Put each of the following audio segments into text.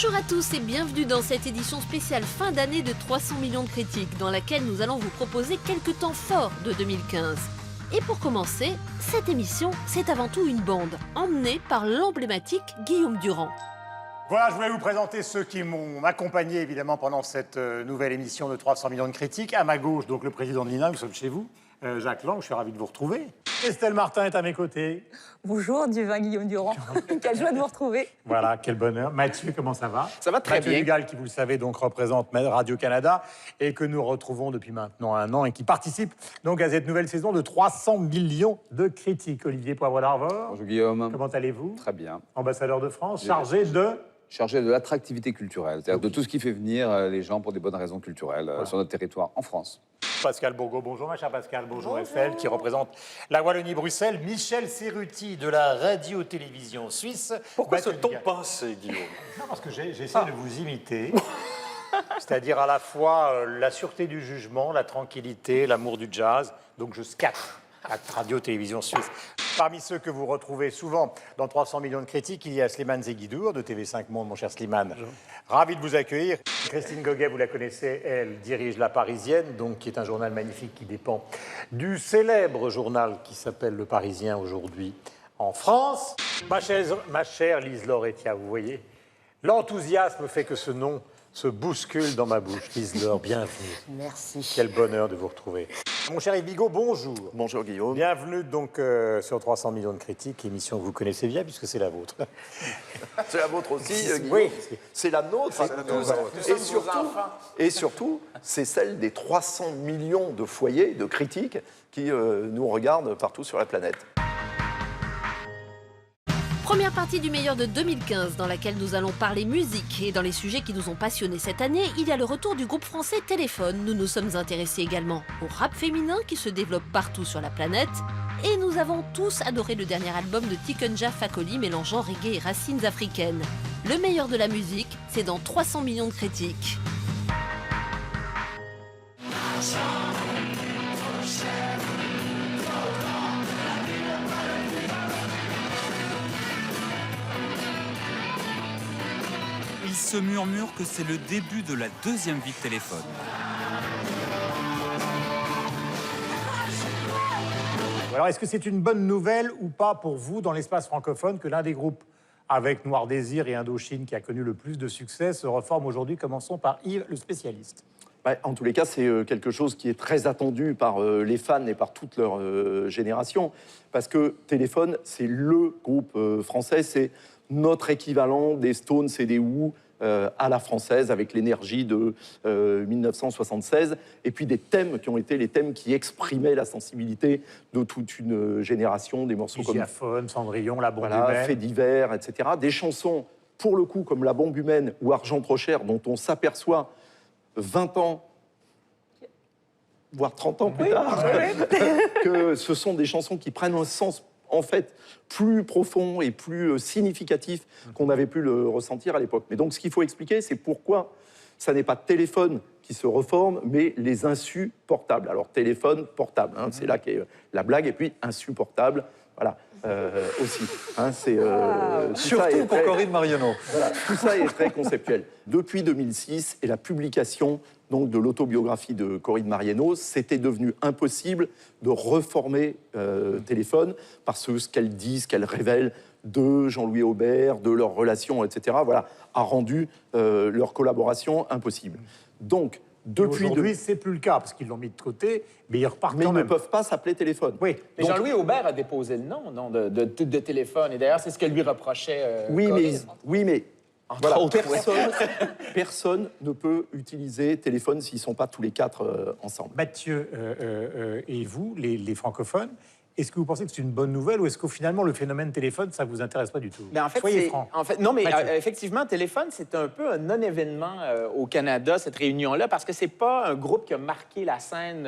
Bonjour à tous et bienvenue dans cette édition spéciale fin d'année de 300 millions de critiques dans laquelle nous allons vous proposer quelques temps forts de 2015. Et pour commencer, cette émission, c'est avant tout une bande, emmenée par l'emblématique Guillaume Durand. Voilà, je voulais vous présenter ceux qui m'ont accompagné évidemment pendant cette nouvelle émission de 300 millions de critiques. À ma gauche, donc le président de l'INA, nous sommes chez vous. Jacques Lang, je suis ravi de vous retrouver. Estelle Martin est à mes côtés. Bonjour, Divin Guillaume Durand. Quelle joie de vous retrouver. Voilà, quel bonheur. Mathieu, comment ça va? Ça va très Mathieu bien. Dugal, qui, vous le savez, donc représente Radio-Canada et que nous retrouvons depuis maintenant un an et qui participe donc à cette nouvelle saison de 300 millions de critiques. Olivier Poivre-d'Arvor. Bonjour Guillaume. Comment allez-vous? Très bien. Ambassadeur de France, chargé de... Chargé de l'attractivité culturelle, c'est-à-dire de tout ce qui fait venir les gens pour des bonnes raisons culturelles sur notre territoire en France. Pascal Bourgault, bonjour ma chère Pascal, bonjour Eiffel, qui représente la Wallonie-Bruxelles. Michel Serruti de la radio-télévision suisse. Pourquoi ce ton pincé, Guillaume? Non, parce que j'essaie de vous imiter, c'est-à-dire à la fois la sûreté du jugement, la tranquillité, l'amour du jazz, donc je scatte la radio-télévision suisse. Parmi ceux que vous retrouvez souvent dans 300 millions de critiques, il y a Slimane Zeguidour de TV5 Monde, mon cher Slimane. Bonjour. Ravi de vous accueillir. Christine Goguet, vous la connaissez, elle dirige La Parisienne, donc qui est un journal magnifique qui dépend du célèbre journal qui s'appelle Le Parisien aujourd'hui en France. Ma chère Lise-Laure Etia, vous voyez, l'enthousiasme fait que ce nom se bouscule dans ma bouche. Lise-Laure, bienvenue. Merci. Quel bonheur de vous retrouver. Mon cher Yves Bigot, bonjour. Bonjour Guillaume. Bienvenue donc sur 300 millions de critiques, émission que vous connaissez bien puisque c'est la vôtre. C'est la vôtre aussi, Guillaume. Oui. C'est la nôtre. Et surtout, c'est celle des 300 millions de foyers, de critiques qui nous regardent partout sur la planète. Première partie du meilleur de 2015 dans laquelle nous allons parler musique. Et dans les sujets qui nous ont passionnés cette année, il y a le retour du groupe français Téléphone. Nous nous sommes intéressés également au rap féminin qui se développe partout sur la planète. Et nous avons tous adoré le dernier album de Tikenja Fakoly mélangeant reggae et racines africaines. Le meilleur de la musique, c'est dans 300 millions de critiques. Il se murmure que c'est le début de la deuxième vie de Téléphone. Alors, est-ce que c'est une bonne nouvelle ou pas pour vous dans l'espace francophone que l'un des groupes avec Noir Désir et Indochine qui a connu le plus de succès se reforme aujourd'hui? Commençons par Yves, le spécialiste. En tous les cas, c'est quelque chose qui est très attendu par les fans et par toute leur génération. Parce que Téléphone, c'est le groupe français, c'est notre équivalent des Stones et des Who à la française, avec l'énergie de 1976, et puis des thèmes qui ont été les thèmes qui exprimaient la sensibilité de toute une génération, des morceaux comme Gigaphone, Cendrillon, La Bombe Humaine. Faits divers, etc. Des chansons, pour le coup, comme La Bombe Humaine ou Argent trop cher, dont on s'aperçoit 20 ans, voire 30 ans plus tard, que ce sont des chansons qui prennent un sens en fait plus profond et plus significatif qu'on avait pu le ressentir à l'époque. Mais donc ce qu'il faut expliquer, c'est pourquoi ça n'est pas Téléphone qui se reforme, mais les insupportables. Alors Téléphone, portable, hein, c'est là qu'est la blague, et puis insupportable, voilà, aussi. Hein, surtout pour Corinne Marionneau. Voilà, tout ça est très conceptuel. Depuis 2006 et la publication donc, de l'autobiographie de Corinne Marionneau, c'était devenu impossible de reformer Téléphone parce que ce qu'elle dit, ce qu'elle révèle de Jean-Louis Aubert, de leurs relations, etc., voilà, a rendu leur collaboration impossible. Donc, depuis... Aujourd'hui, c'est plus le cas parce qu'ils l'ont mis de côté, mais ils repartent mais quand ils même. ne peuvent pas s'appeler Téléphone. Oui. Mais Donc, Jean-Louis Aubert a déposé le nom de Téléphone. Et d'ailleurs, c'est ce que lui reprochait Corinne. oui, mais Entre autres, personne ne peut utiliser Téléphone s'ils ne sont pas tous les quatre ensemble. Mathieu et vous, les francophones, est-ce que vous pensez que c'est une bonne nouvelle ou est-ce qu'au finalement, le phénomène Téléphone, ça ne vous intéresse pas du tout? Mais en fait, Soyez franc. non, mais Mathieu. effectivement, Téléphone, c'est un peu un non-événement au Canada, cette réunion-là, parce que c'est pas un groupe qui a marqué la scène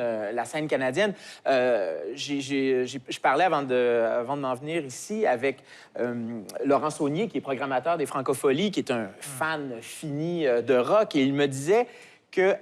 canadienne. Je parlais avant de m'en venir ici avec Laurent Saunier, qui est programmateur des Francopholies, qui est un fan fini de rock, et il me disait que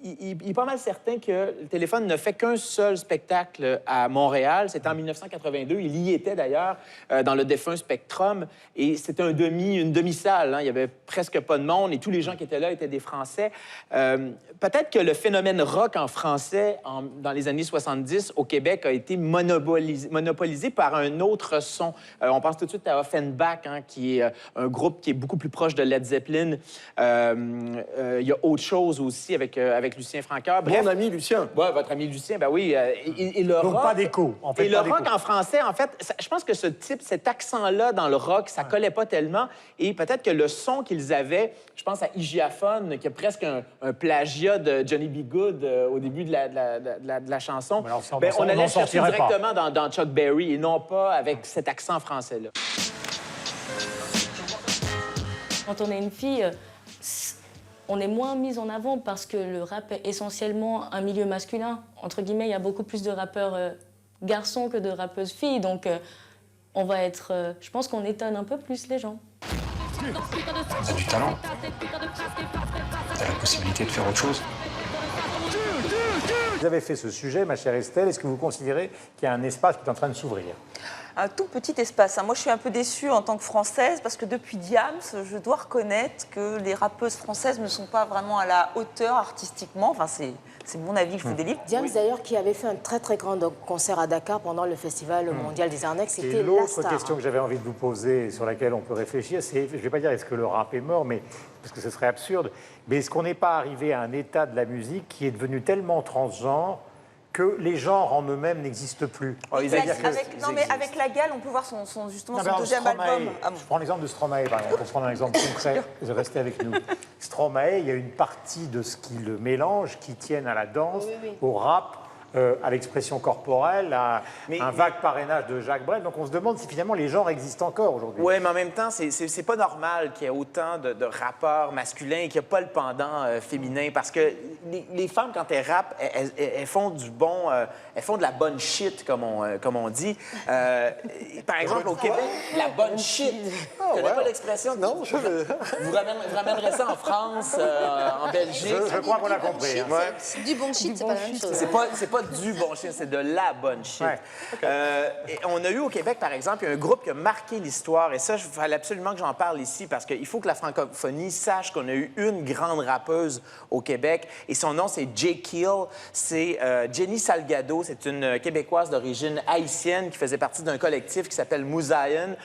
il est pas mal certain que le Téléphone ne fait qu'un seul spectacle à Montréal. C'était en 1982. Il y était d'ailleurs dans le défunt Spectrum. Et c'était une demi-salle. Hein. Il y avait presque pas de monde. Et tous les gens qui étaient là étaient des Français. Peut-être que le phénomène rock en français dans les années 70 au Québec a été monopolisé par un autre son. On pense tout de suite à Offenbach, hein, qui est un groupe qui est beaucoup plus proche de Led Zeppelin. Il y a autre chose aussi avec Lucien Francoeur. Bref, Mon ami Lucien. ouais, votre ami Lucien, ben oui. Et le Donc rock, pas d'écho. En fait, et le pas rock d'écho. en français, en fait, je pense que cet accent-là dans le rock, ça collait pas tellement. Et peut-être que le son qu'ils avaient, je pense à Hygiaphone, qui a presque un plagiat de Johnny B. Good au début de la chanson. Mais alors, ça, Ben, on on allait n'en chercher sortirait pas. directement dans Chuck Berry et non pas avec cet accent français-là. Quand on est une fille, on est moins mise en avant parce que le rap est essentiellement un milieu masculin. Entre guillemets, il y a beaucoup plus de rappeurs garçons que de rappeuses filles. Donc, on va être... je pense qu'on étonne un peu plus les gens. Vous avez du talent. Vous avez la possibilité de faire autre chose. Vous avez fait ce sujet, ma chère Estelle. Est-ce que vous considérez qu'il y a un espace qui est en train de s'ouvrir? Un tout petit espace. Moi, je suis un peu déçue en tant que Française parce que depuis Diams, je dois reconnaître que les rappeuses françaises ne sont pas vraiment à la hauteur artistiquement. Enfin, c'est mon avis que je vous délivre. Diams, d'ailleurs, qui avait fait un très très grand concert à Dakar pendant le Festival mondial des Arts Nègres, Et c'était la l'autre star. question que j'avais envie de vous poser, sur laquelle on peut réfléchir, c'est, je ne vais pas dire est-ce que le rap est mort, mais parce que ce serait absurde, mais est-ce qu'on n'est pas arrivé à un état de la musique qui est devenu tellement transgenre que les genres en eux-mêmes n'existent plus? Avec La Gale, on peut voir justement son deuxième Stromae, album. je prends l'exemple de Stromae, par exemple, pour prendre un exemple concret, restez avec nous. Stromae, il y a une partie de ce qui le mélange, qui tiennent à la danse, au rap, à l'expression corporelle, à un vague parrainage de Jacques Brel. Donc on se demande si finalement les genres existent encore aujourd'hui. Oui, mais en même temps, c'est pas normal qu'il y ait autant de rappeurs masculins et qu'il n'y ait pas le pendant féminin. Parce que les femmes, quand elles rappent, elles font du bon... elles font de la bonne shit, comme on dit. Par exemple, au Québec, la bonne shit. Tu connais pas l'expression? Non, je veux. Vous ramènerez ça en France, en Belgique. Je crois qu'on a compris. Hein. Du bon shit, c'est pas la même chose. C'est pas du bon shit, c'est de la bonne shit. Ouais. Et on a eu au Québec, par exemple, un groupe qui a marqué l'histoire. Et ça, il fallait absolument que j'en parle ici parce qu'il faut que la francophonie sache qu'on a eu une grande rappeuse au Québec. Et son nom, c'est Jay Keel. C'est Jenny Salgado. C'est une Québécoise d'origine haïtienne qui faisait partie d'un collectif qui s'appelle Mouzaïen.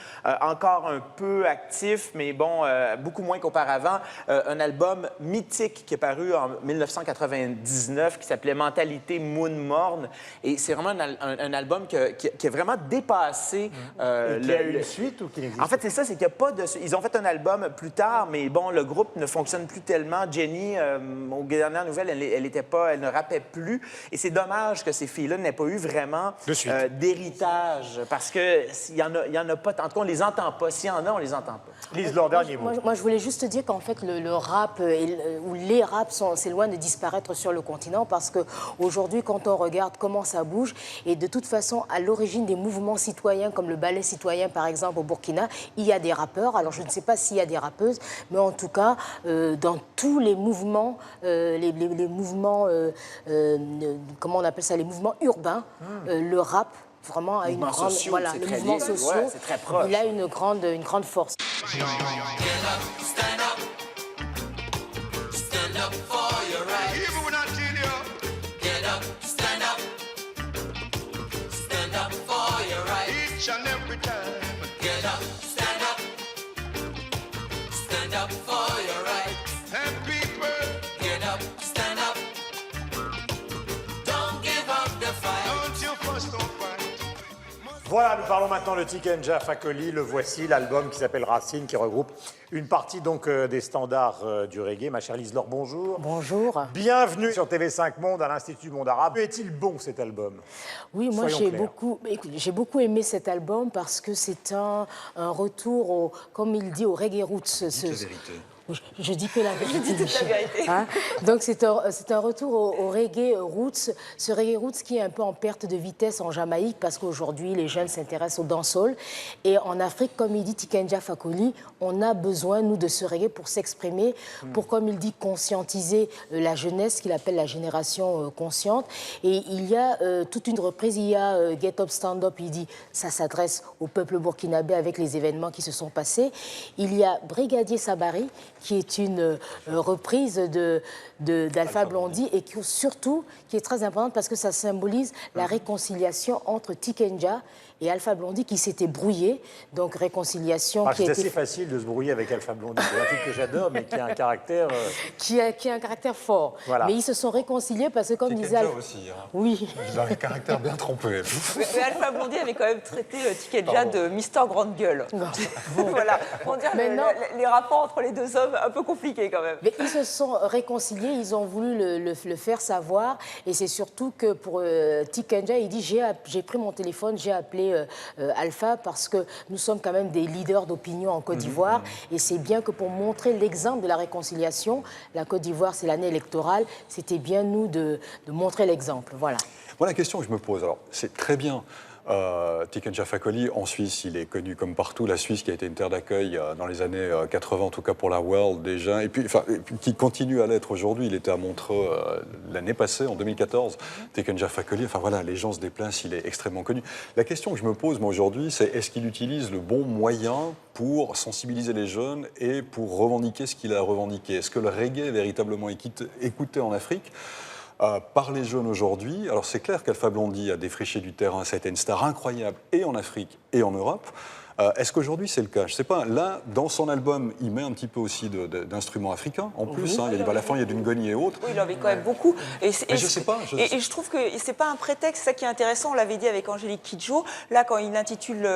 Encore un peu actif, mais bon, beaucoup moins qu'auparavant. Un album mythique qui est paru en 1999 qui s'appelait Mentalité Moon Morne. Et c'est vraiment un album qui a vraiment dépassé... Et qui a eu une suite ou qui n'existe En fait, c'est ça, c'est qu'il n'y a pas de... Ils ont fait un album plus tard, mais bon, le groupe ne fonctionne plus tellement. Jenny, aux dernières nouvelles, elle ne rappait plus. Et c'est dommage que ces filles-là n'aient pas eu vraiment d'héritage, parce qu'il y en a pas... En tout cas, on les entend pas. S'il y en a, on les entend pas. Lise leur dernier mot. Moi, je voulais juste dire qu'en fait, le rap ou les raps, c'est loin de disparaître sur le continent parce qu'aujourd'hui, quand on regarde comment ça bouge, et de toute façon, à l'origine des mouvements citoyens, comme le ballet citoyen, par exemple, au Burkina, il y a des rappeurs. Alors, je ne sais pas s'il y a des rappeuses, mais en tout cas, dans tous les mouvements, les mouvements, comment on appelle ça, les mouvements urbains, le rap, vraiment, a une grande... Sociaux, voilà, les mouvements sociaux, ouais, c'est très proche. il a une grande force. Voilà, nous parlons maintenant de Tikenja Fakoly. Le voici, l'album qui s'appelle Racine, qui regroupe une partie donc des standards du reggae. Ma chère Lise-Laure, bonjour. Bonjour. Bienvenue sur TV5 Monde à l'Institut du Monde Arabe. Est-il bon cet album? Oui, moi j'ai beaucoup aimé cet album parce que c'est un retour, comme il dit, au reggae roots. Dites la vérité. Je dis que la vérité. Je dis toute la vérité. Hein? Donc c'est un retour au reggae roots, ce reggae roots qui est un peu en perte de vitesse en Jamaïque parce qu'aujourd'hui les jeunes s'intéressent au dancehall. Et en Afrique, comme il dit Tikenja Fakoly, on a besoin, nous, de ce reggae pour s'exprimer, pour, comme il dit, conscientiser la jeunesse, qu'il appelle la génération consciente. Et il y a toute une reprise, il y a Get Up, Stand Up, il dit, ça s'adresse au peuple burkinabé avec les événements qui se sont passés. Il y a Brigadier Sabari, qui est une reprise d'Alpha Blondy et qui, surtout, qui est très importante parce que ça symbolise la réconciliation entre Tikenja et Alpha Blondy qui s'était brouillé. Donc réconciliation qui c'est était... assez facile de se brouiller avec Alpha Blondy. C'est un truc que j'adore, mais qui a un caractère... Qui a un caractère fort. Voilà. Mais ils se sont réconciliés parce que, comme disait... Tikenja aussi. Hein. Oui. Il a un caractère bien trompé. Mais Alpha Blondy avait quand même traité Tikenja de Mister Grande Gueule. Voilà. On dirait les rapports entre les deux hommes un peu compliqués quand même. Mais ils se sont réconciliés, ils ont voulu le faire savoir. Et c'est surtout que pour Tikenja, il dit, j'ai pris mon téléphone, j'ai appelé Alpha parce que nous sommes quand même des leaders d'opinion en Côte d'Ivoire et c'est bien que pour montrer l'exemple de la réconciliation, la Côte d'Ivoire c'est l'année électorale, c'était bien nous de montrer l'exemple. Voilà. Moi, la question que je me pose, alors c'est très bien. Tikenja Fakoly, en Suisse, il est connu comme partout. La Suisse qui a été une terre d'accueil dans les années 80, en tout cas pour la World déjà, et puis qui continue à l'être aujourd'hui. Il était à Montreux l'année passée, en 2014. Tikenja Fakoly, enfin voilà, les gens se déplacent, il est extrêmement connu. La question que je me pose, moi, aujourd'hui, c'est est-ce qu'il utilise le bon moyen pour sensibiliser les jeunes et pour revendiquer ce qu'il a revendiqué? Est-ce que le reggae est véritablement écouté en Afrique par les jeunes aujourd'hui? Alors c'est clair qu'Alpha Blondy a défriché du terrain, ça a été une star incroyable et en Afrique et en Europe. Est-ce qu'aujourd'hui c'est le cas? Je ne sais pas. Là, dans son album, il met un petit peu aussi d'instruments africains. En plus, hein, à la fin, il y a du ngoni et autres. Oui, il en avait quand même beaucoup. Et je sais pas. Et je trouve que c'est pas un prétexte. C'est ça qui est intéressant. On l'avait dit avec Angélique Kidjo. Là, quand il intitule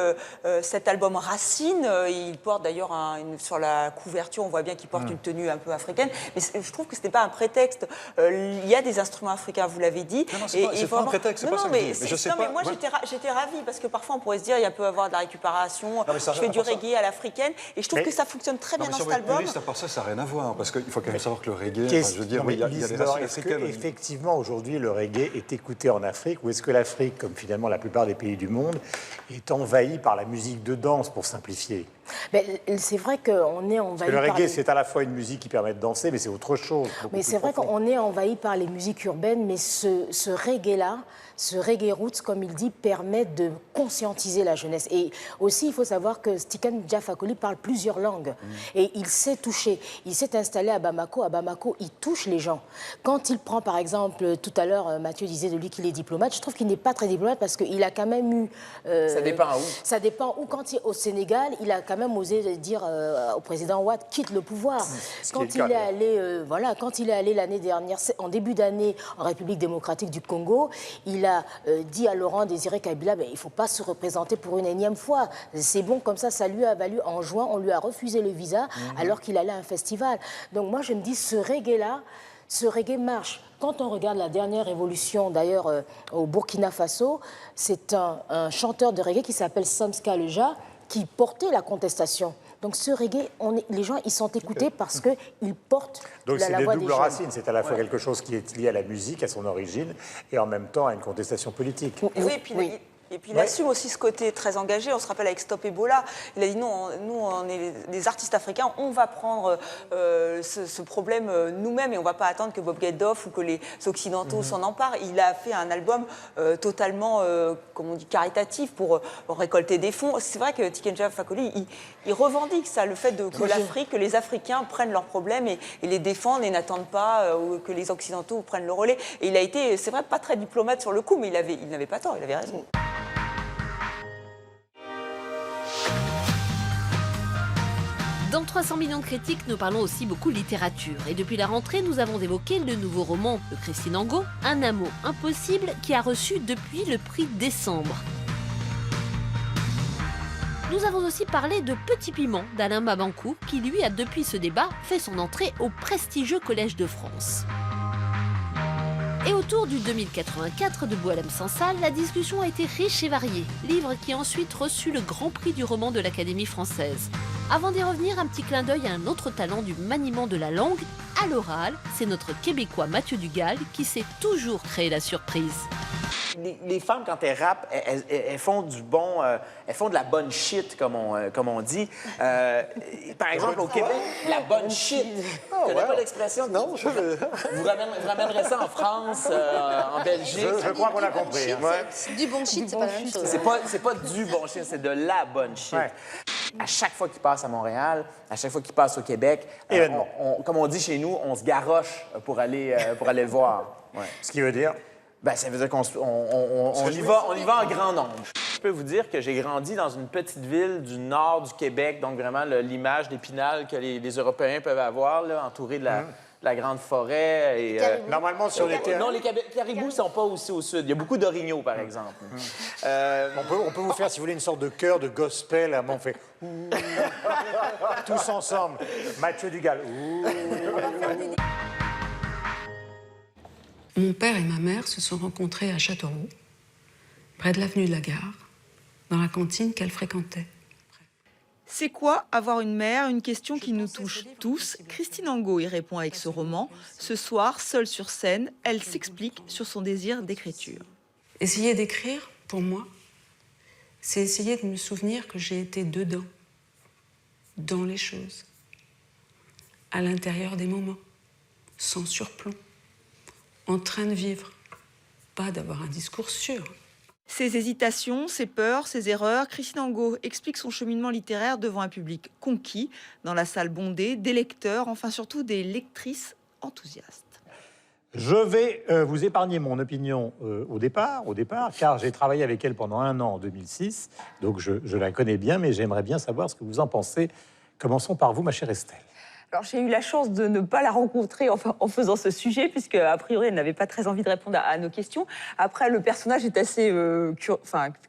cet album Racine, il porte d'ailleurs sur la couverture, on voit bien qu'il porte une tenue un peu africaine. Mais je trouve que ce n'est pas un prétexte. Il y a des instruments africains, vous l'avez dit. Non, c'est pas un prétexte. C'est pas ça que je dis. Mais je sais pas. Mais moi, j'étais ravie parce que parfois, on pourrait se dire, il peut y avoir de la récupération. Je fais du reggae à l'africaine et je trouve que ça fonctionne très bien dans cet album. À part ça, ça n'a rien à voir parce qu'il faut quand même savoir que le reggae, je veux dire, il y a des racines africaines. Effectivement, aujourd'hui, le reggae est écouté en Afrique ou est-ce que l'Afrique, comme finalement la plupart des pays du monde, est envahie par la musique de danse, pour simplifier? C'est vrai qu'on est envahi. Parce que le reggae, c'est à la fois une musique qui permet de danser, mais c'est autre chose. Mais c'est vrai qu'on est envahi par les musiques urbaines, mais ce reggae-là, ce reggae roots, comme il dit, permet de conscientiser la jeunesse. Et aussi, il faut savoir que Tikenja Fakoly parle plusieurs langues. Et il sait toucher. Il s'est installé à Bamako. À Bamako, il touche les gens. Quand il prend, par exemple, tout à l'heure, Mathieu disait de lui qu'il est diplomate. Je trouve qu'il n'est pas très diplomate parce qu'il a quand même eu... ça dépend où. Ça dépend où. Quand il est au Sénégal, il a quand même osé dire au président Ouad, quitte le pouvoir. Quand il est allé l'année dernière, en début d'année, en République démocratique du Congo, il a dit à Laurent Désiré Kabila, il ne faut pas se représenter pour une énième fois. C'est bon, comme ça lui a valu. En juin, on lui a refusé le visa alors qu'il allait à un festival. Donc moi, je me dis, ce reggae marche. Quand on regarde la dernière évolution, d'ailleurs, au Burkina Faso, c'est un chanteur de reggae qui s'appelle Samska Leja qui portait la contestation. Donc ce reggae, les gens, ils sont écoutés parce qu'ils portent la voix des jeunes. Donc c'est des doubles racines. C'est à la fois quelque chose qui est lié à la musique, à son origine, et en même temps à une contestation politique. Et puis il assume aussi ce côté très engagé. On se rappelle avec Stop Ebola, il a dit nous on est des artistes africains, on va prendre ce problème nous-mêmes et on ne va pas attendre que Bob Geldof ou que les Occidentaux s'en emparent. Il a fait un album totalement, comme on dit, caritatif pour récolter des fonds. C'est vrai que Tikenja Fakoly, il revendique ça, le fait que l'Afrique, que les Africains prennent leurs problèmes et les défendent et n'attendent pas que les Occidentaux prennent le relais. Et il a été, c'est vrai, pas très diplomate sur le coup, mais il n'avait pas tort, il avait raison. Dans 300 millions de critiques, nous parlons aussi beaucoup littérature. Et depuis la rentrée, nous avons évoqué le nouveau roman de Christine Angot, Un amour impossible, qui a reçu depuis le prix Décembre. Nous avons aussi parlé de Petit Piment d'Alain Mabankou, qui lui a depuis ce débat fait son entrée au prestigieux Collège de France. Et autour du 2084 de Boualem Sansal, la discussion a été riche et variée. Livre qui a ensuite reçu le Grand Prix du roman de l'Académie française. Avant d'y revenir, un petit clin d'œil à un autre talent du maniement de la langue, à l'oral. C'est notre Québécois Mathieu Dugal qui sait toujours créer la surprise. Les femmes, quand elles rappent, elles font du bon... elles font de la bonne shit, comme on dit. Par exemple, au Québec, la bonne shit. Tu connais pas l'expression? Non, Vous ramènerez ça en France, en Belgique. Je crois qu'on a compris. Hein. Du bon shit, c'est pas la même chose. C'est pas du bon shit, c'est de la bonne shit. Ouais. À chaque fois qu'il passe à Montréal, à chaque fois qu'il passe au Québec, Événement. comme on dit chez nous, on se garoche pour aller le voir. Ouais. Ce qui veut dire... Ben, ça veut dire qu'on y va en grand nombre. Je peux vous dire que j'ai grandi dans une petite ville du nord du Québec, donc vraiment l'image d'Épinal que les Européens peuvent avoir, là, entouré de la grande forêt. Et, Normalement, sur les terrains... non, les caribous ne sont pas aussi au sud. Il y a beaucoup d'orignaux, par exemple. On peut vous faire, si vous voulez, une sorte de chœur de gospel. Hein, on fait... Tous ensemble. Mathieu Dugal. Mon père et ma mère se sont rencontrés à Châteauroux, près de l'avenue de la Gare, dans la cantine qu'elle fréquentait. C'est quoi avoir une mère? Une question qui nous touche tous. Christine Angot y répond avec ce roman. Ce soir, seule sur scène, elle s'explique sur son désir d'écriture. Essayer d'écrire, pour moi, c'est essayer de me souvenir que j'ai été dedans, dans les choses, à l'intérieur des moments, sans surplomb, en train de vivre, pas d'avoir un discours sûr. Ses hésitations, ses peurs, ses erreurs, Christine Angot explique son cheminement littéraire devant un public conquis, dans la salle bondée, des lecteurs, enfin surtout des lectrices enthousiastes. Je vais vous épargner mon opinion au départ, car j'ai travaillé avec elle pendant 1 an en 2006, donc je la connais bien, mais j'aimerais bien savoir ce que vous en pensez. Commençons par vous, ma chère Estelle. Alors, j'ai eu la chance de ne pas la rencontrer en faisant ce sujet, puisque, a priori, elle n'avait pas très envie de répondre à nos questions. Après, le personnage est assez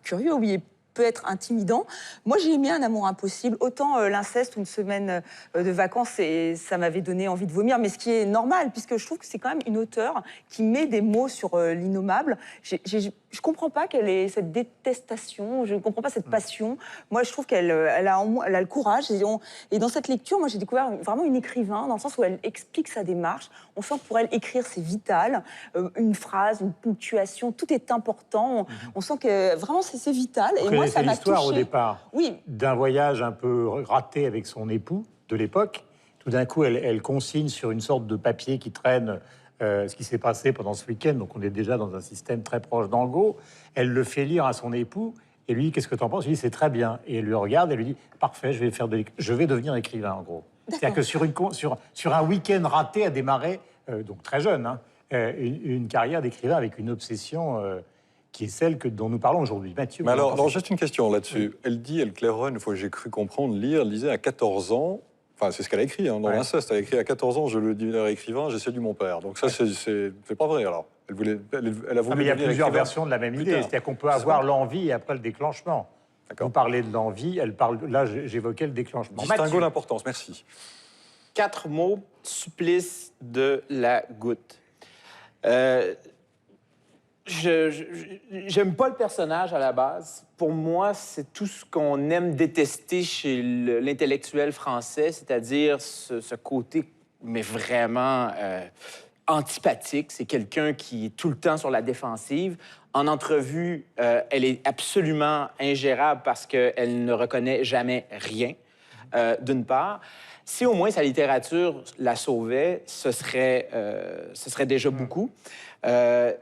curieux, oui, peut être intimidant. Moi, j'ai aimé Un amour impossible. Autant l'inceste ou une semaine de vacances, et ça m'avait donné envie de vomir, mais ce qui est normal, puisque je trouve que c'est quand même une auteure qui met des mots sur l'innommable. Je comprends pas qu'elle ait cette détestation, je ne comprends pas cette passion. Moi, je trouve qu'elle a le courage. Et dans cette lecture, moi, j'ai découvert vraiment une écrivain, dans le sens où elle explique sa démarche. On sent que pour elle, écrire, c'est vital. Une phrase, une ponctuation, tout est important. On sent que vraiment, c'est vital. Et moi, ça m'a touchée. L'histoire, au départ, oui, d'un voyage un peu raté avec son époux de l'époque. Tout d'un coup, elle consigne sur une sorte de papier qui traîne ce qui s'est passé pendant ce week-end. Donc, on est déjà dans un système très proche d'Angot. Elle le fait lire à son époux. Et lui, qu'est-ce que tu en penses? Il dit, c'est très bien. Et elle lui regarde et lui dit, parfait, je vais devenir écrivain, en gros. C'est-à-dire que sur un week-end raté a démarré, donc très jeune, hein, une carrière d'écrivain avec une obsession qui est celle dont nous parlons aujourd'hui. Mathieu, mais alors, non, juste une question là-dessus. Oui. Elle dit, elle claironne, une fois que j'ai cru comprendre, elle disait à 14 ans, enfin, c'est ce qu'elle a écrit dans l'inceste, elle a écrit à 14 ans, je le deviendrai écrivain, j'ai séduit mon père. Donc ça, c'est pas vrai, alors. Elle a voulu mais il y a plusieurs écrivain. versions de la même idée. C'est-à-dire qu'on peut avoir l'envie et après le déclenchement. Vous parlez de l'envie, là, j'évoquais le déclenchement. Distinguons l'importance, merci. 4 mots, supplice de la goutte. J'aime pas le personnage à la base. Pour moi, c'est tout ce qu'on aime détester chez l'intellectuel français, c'est-à-dire ce côté, mais vraiment antipathique. C'est quelqu'un qui est tout le temps sur la défensive. En entrevue, elle est absolument ingérable parce qu'elle ne reconnaît jamais rien, d'une part. Si au moins sa littérature la sauvait, ce serait déjà beaucoup.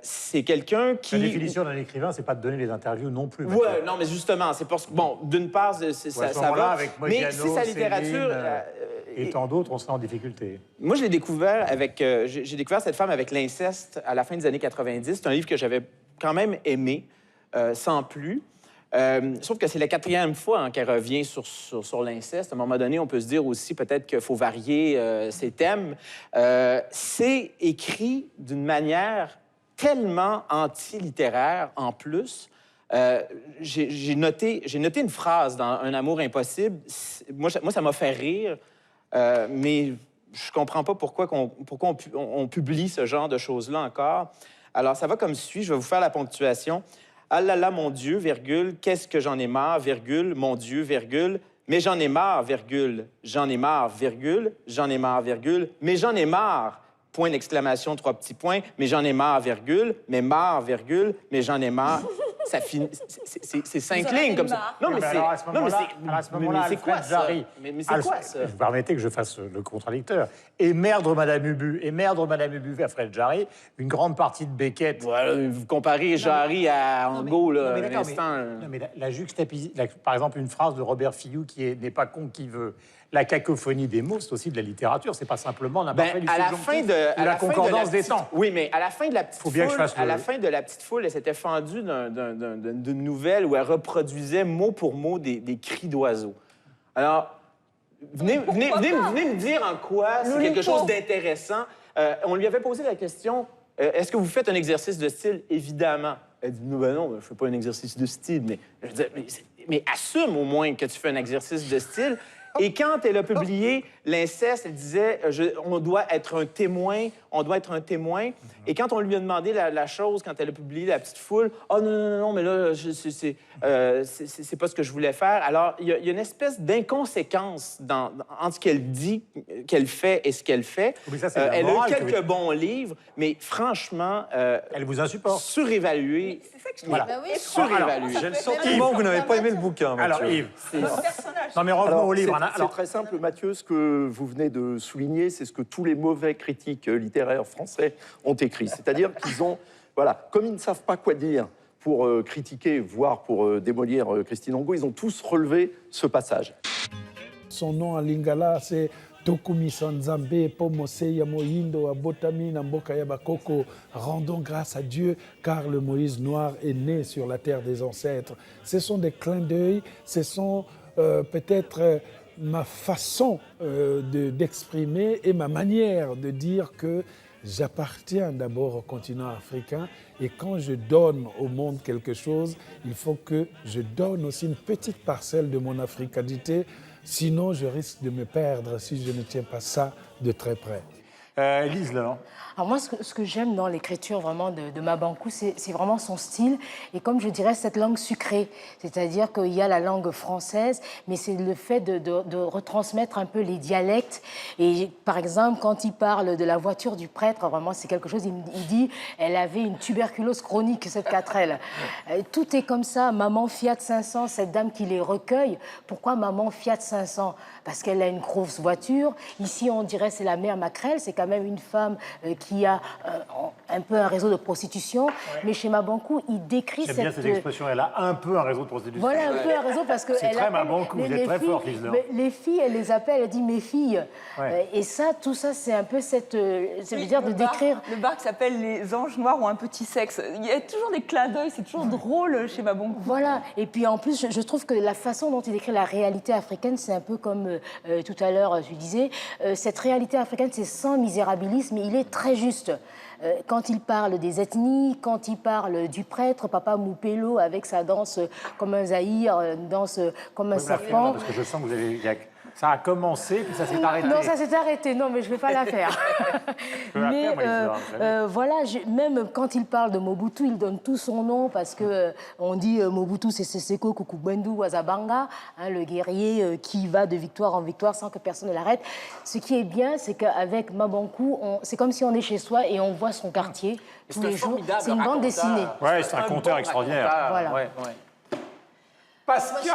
C'est quelqu'un qui... La définition d'un écrivain, c'est pas de donner les interviews non plus. Oui, non, mais justement, c'est parce que, bon, d'une part, ça va, avec mais si sa littérature... et tant d'autres, on serait en difficulté. Moi, je l'ai découvert j'ai découvert cette femme avec l'inceste à la fin des années 90. C'est un livre que j'avais quand même aimé, sans plus. Sauf que c'est la 4e fois qu'elle revient sur l'inceste. À un moment donné, on peut se dire aussi peut-être qu'il faut varier ses thèmes. C'est écrit d'une manière tellement anti-littéraire en plus. J'ai noté une phrase dans Un amour impossible. Moi, ça m'a fait rire, mais je comprends pas pourquoi on publie ce genre de choses-là encore. Alors, ça va comme suit. Je vais vous faire la ponctuation. « Ah là là, mon Dieu, virgule, qu'est-ce que j'en ai marre, virgule, mon Dieu, virgule, mais j'en ai marre, virgule, j'en ai marre, virgule, j'en ai marre, virgule, mais j'en ai marre, point d'exclamation, 3 petits points, mais j'en ai marre, virgule, mais marre, virgule, mais j'en ai marre. Ça finit, c'est 5 lignes comme ça. Non, mais alors, à ce moment-là, c'est quoi ça? Mais c'est quoi ça? Vous permettez que je fasse le contradicteur. Et merdre Madame Ubu à Fred Jarry, une grande partie de Beckett. Voilà, vous comparez Jarry à Angot, là, un instant. Non, mais la juxtaposition, par exemple, une phrase de Robert Fillou qui n'est pas con qui veut. La cacophonie des mots, c'est aussi de la littérature. C'est pas simplement l'imparfait du subjonctif ou la concordance des temps. Oui, mais à la fin de la petite foule, à la fin de la petite foule, elle s'était fendue d'une nouvelle où elle reproduisait mot pour mot des cris d'oiseaux. Alors, venez me dire en quoi c'est quelque chose d'intéressant. On lui avait posé la question, est-ce que vous faites un exercice de style? Évidemment. Elle dit, non, je ne fais pas un exercice de style. Mais je veux dire, mais assume au moins que tu fais un exercice de style. Et quand elle a publié l'inceste, elle disait on doit être un témoin, on doit être un témoin. Et quand on lui a demandé la chose, quand elle a publié La Petite Foule, oh non, mais là, c'est pas ce que je voulais faire. Alors, il y a une espèce d'inconséquence entre ce qu'elle dit, qu'elle fait et ce qu'elle fait. Oui, ça, elle a eu quelques bons livres, mais franchement, elle vous insupporte. Surévaluée. C'est ça que je Voilà. Surévaluée. J'ai le sentiment que vous n'avez pas aimé le bouquin, Mathieu. Alors, Yves. personnage. Non, mais revenons au livre. C'est très simple, Mathieu. Ce que vous venez de souligner, c'est ce que tous les mauvais critiques littéraires français ont écrit. C'est-à-dire qu'ils ont, voilà, comme ils ne savent pas quoi dire pour critiquer, voire pour démolir Christine Angot, ils ont tous relevé ce passage. Son nom en lingala, c'est Tokumi Sanzambe, Pomoseya Mohindo, Abotami, Namboka Yabakoko. Rendons grâce à Dieu, car le Moïse noir est né sur la terre des ancêtres. Ce sont des clins d'œil, ce sont peut-être ma façon d'exprimer et ma manière de dire que j'appartiens d'abord au continent africain et quand je donne au monde quelque chose, il faut que je donne aussi une petite parcelle de mon africanité, sinon je risque de me perdre si je ne tiens pas ça de très près. Lise, là. Alors moi, ce que j'aime dans l'écriture vraiment de Mabankou, c'est vraiment son style et comme je dirais, cette langue sucrée. C'est-à-dire qu'il y a la langue française, mais c'est le fait de retransmettre un peu les dialectes. Et par exemple, quand il parle de la voiture du prêtre, vraiment, c'est quelque chose, il dit, elle avait une tuberculose chronique, cette 4L. Tout est comme ça. Maman Fiat 500, cette dame qui les recueille. Pourquoi maman Fiat 500? Parce qu'elle a une grosse voiture. Ici, on dirait c'est la mère Macrel, c'est quand même une femme qui a un peu un réseau de prostitution. Ouais. Mais chez Mabankou, il décrit cette... J'aime bien cette expression, elle a un peu un réseau de prostitution. Voilà, un peu un réseau parce que... C'est très Mabankou, vous êtes très forte, Lise. Les filles, elle les appelle, elle dit mes filles. Ouais. Et ça, tout ça, c'est un peu cette... ça veut dire de décrire... Le bar qui s'appelle Les Anges Noirs ont un petit sexe. Il y a toujours des clins d'œil, c'est toujours drôle chez Mabankou. Voilà, et puis en plus, je trouve que la façon dont il décrit la réalité africaine, c'est un peu comme tout à l'heure, tu disais, cette réalité africaine, c'est sans misérabilisme, mais il est très juste. Quand il parle des ethnies, quand il parle du prêtre, Papa Moupello, avec sa danse comme un Zahir, une danse comme un serpent. Parce que je sens que vous avez... Ça a commencé, puis ça s'est arrêté. Non, ça s'est arrêté. Non, mais je ne vais pas la faire. Mais voilà, même quand il parle de Mobutu, il donne tout son nom parce que on dit Mobutu, c'est Seko Kukubendu Wazabanga, hein, le guerrier qui va de victoire en victoire sans que personne ne l'arrête. Ce qui est bien, c'est qu'avec Mabankou, c'est comme si on est chez soi et on voit son quartier tous les jours. C'est une bande dessinée. Ouais, c'est un conteur extraordinaire. Voilà. Ouais. Pascal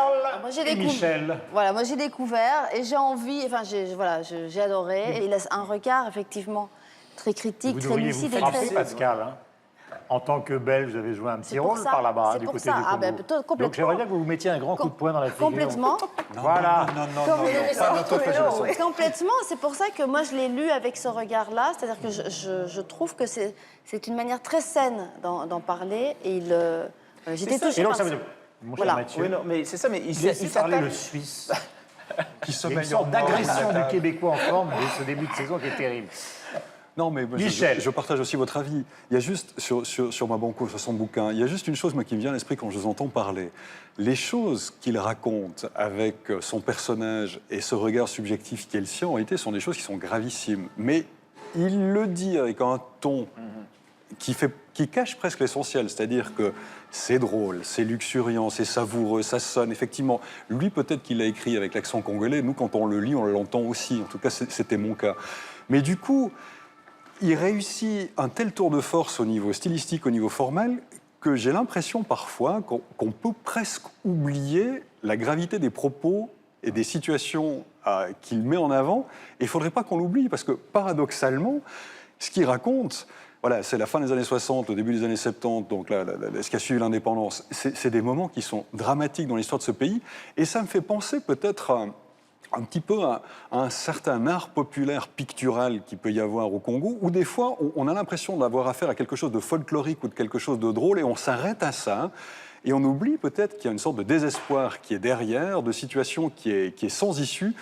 et Michel. Voilà, moi j'ai découvert et j'ai envie, enfin j'ai adoré. Et il a un regard effectivement très critique, très lucide et très... Pascal, hein. En tant que Belge, vous avez joué un petit rôle par là-bas, du côté du Congo. Donc j'aimerais bien que vous vous mettiez un grand coup de poing dans la figure. Complètement. Voilà. Non. Complètement. C'est pour ça que moi je l'ai lu avec ce regard-là. C'est-à-dire que je trouve que c'est une manière très saine d'en parler. Et j'étais touchée par ça. Mon cher Mathieu, oui, non, mais c'est ça, mais il parlait le Suisse, qui se met une sorte d'agression du Québécois en forme de ce début de saison qui est terrible. Non, mais je partage aussi votre avis. Il y a juste, sur Mabankou, sur son bouquin, il y a juste une chose moi, qui me vient à l'esprit quand je vous entends parler. Les choses qu'il raconte avec son personnage et ce regard subjectif qui est le sien, en réalité, sont des choses qui sont gravissimes. Mais il le dit avec un ton qui qui cache presque l'essentiel, c'est-à-dire que c'est drôle, c'est luxuriant, c'est savoureux, ça sonne, effectivement. Lui, peut-être qu'il l'a écrit avec l'accent congolais, nous, quand on le lit, on l'entend aussi, en tout cas, c'était mon cas. Mais du coup, il réussit un tel tour de force au niveau stylistique, au niveau formel, que j'ai l'impression parfois qu'on peut presque oublier la gravité des propos et des situations qu'il met en avant. Et il ne faudrait pas qu'on l'oublie, parce que paradoxalement, ce qu'il raconte, voilà, c'est la fin des années 60, le début des années 70, donc là, ce qui a suivi l'indépendance, c'est des moments qui sont dramatiques dans l'histoire de ce pays. Et ça me fait penser peut-être un petit peu à un certain art populaire pictural qu'il peut y avoir au Congo, où des fois, on a l'impression d'avoir affaire à quelque chose de folklorique ou de quelque chose de drôle, et on s'arrête à ça, et on oublie peut-être qu'il y a une sorte de désespoir qui est derrière, de situation qui est sans issue,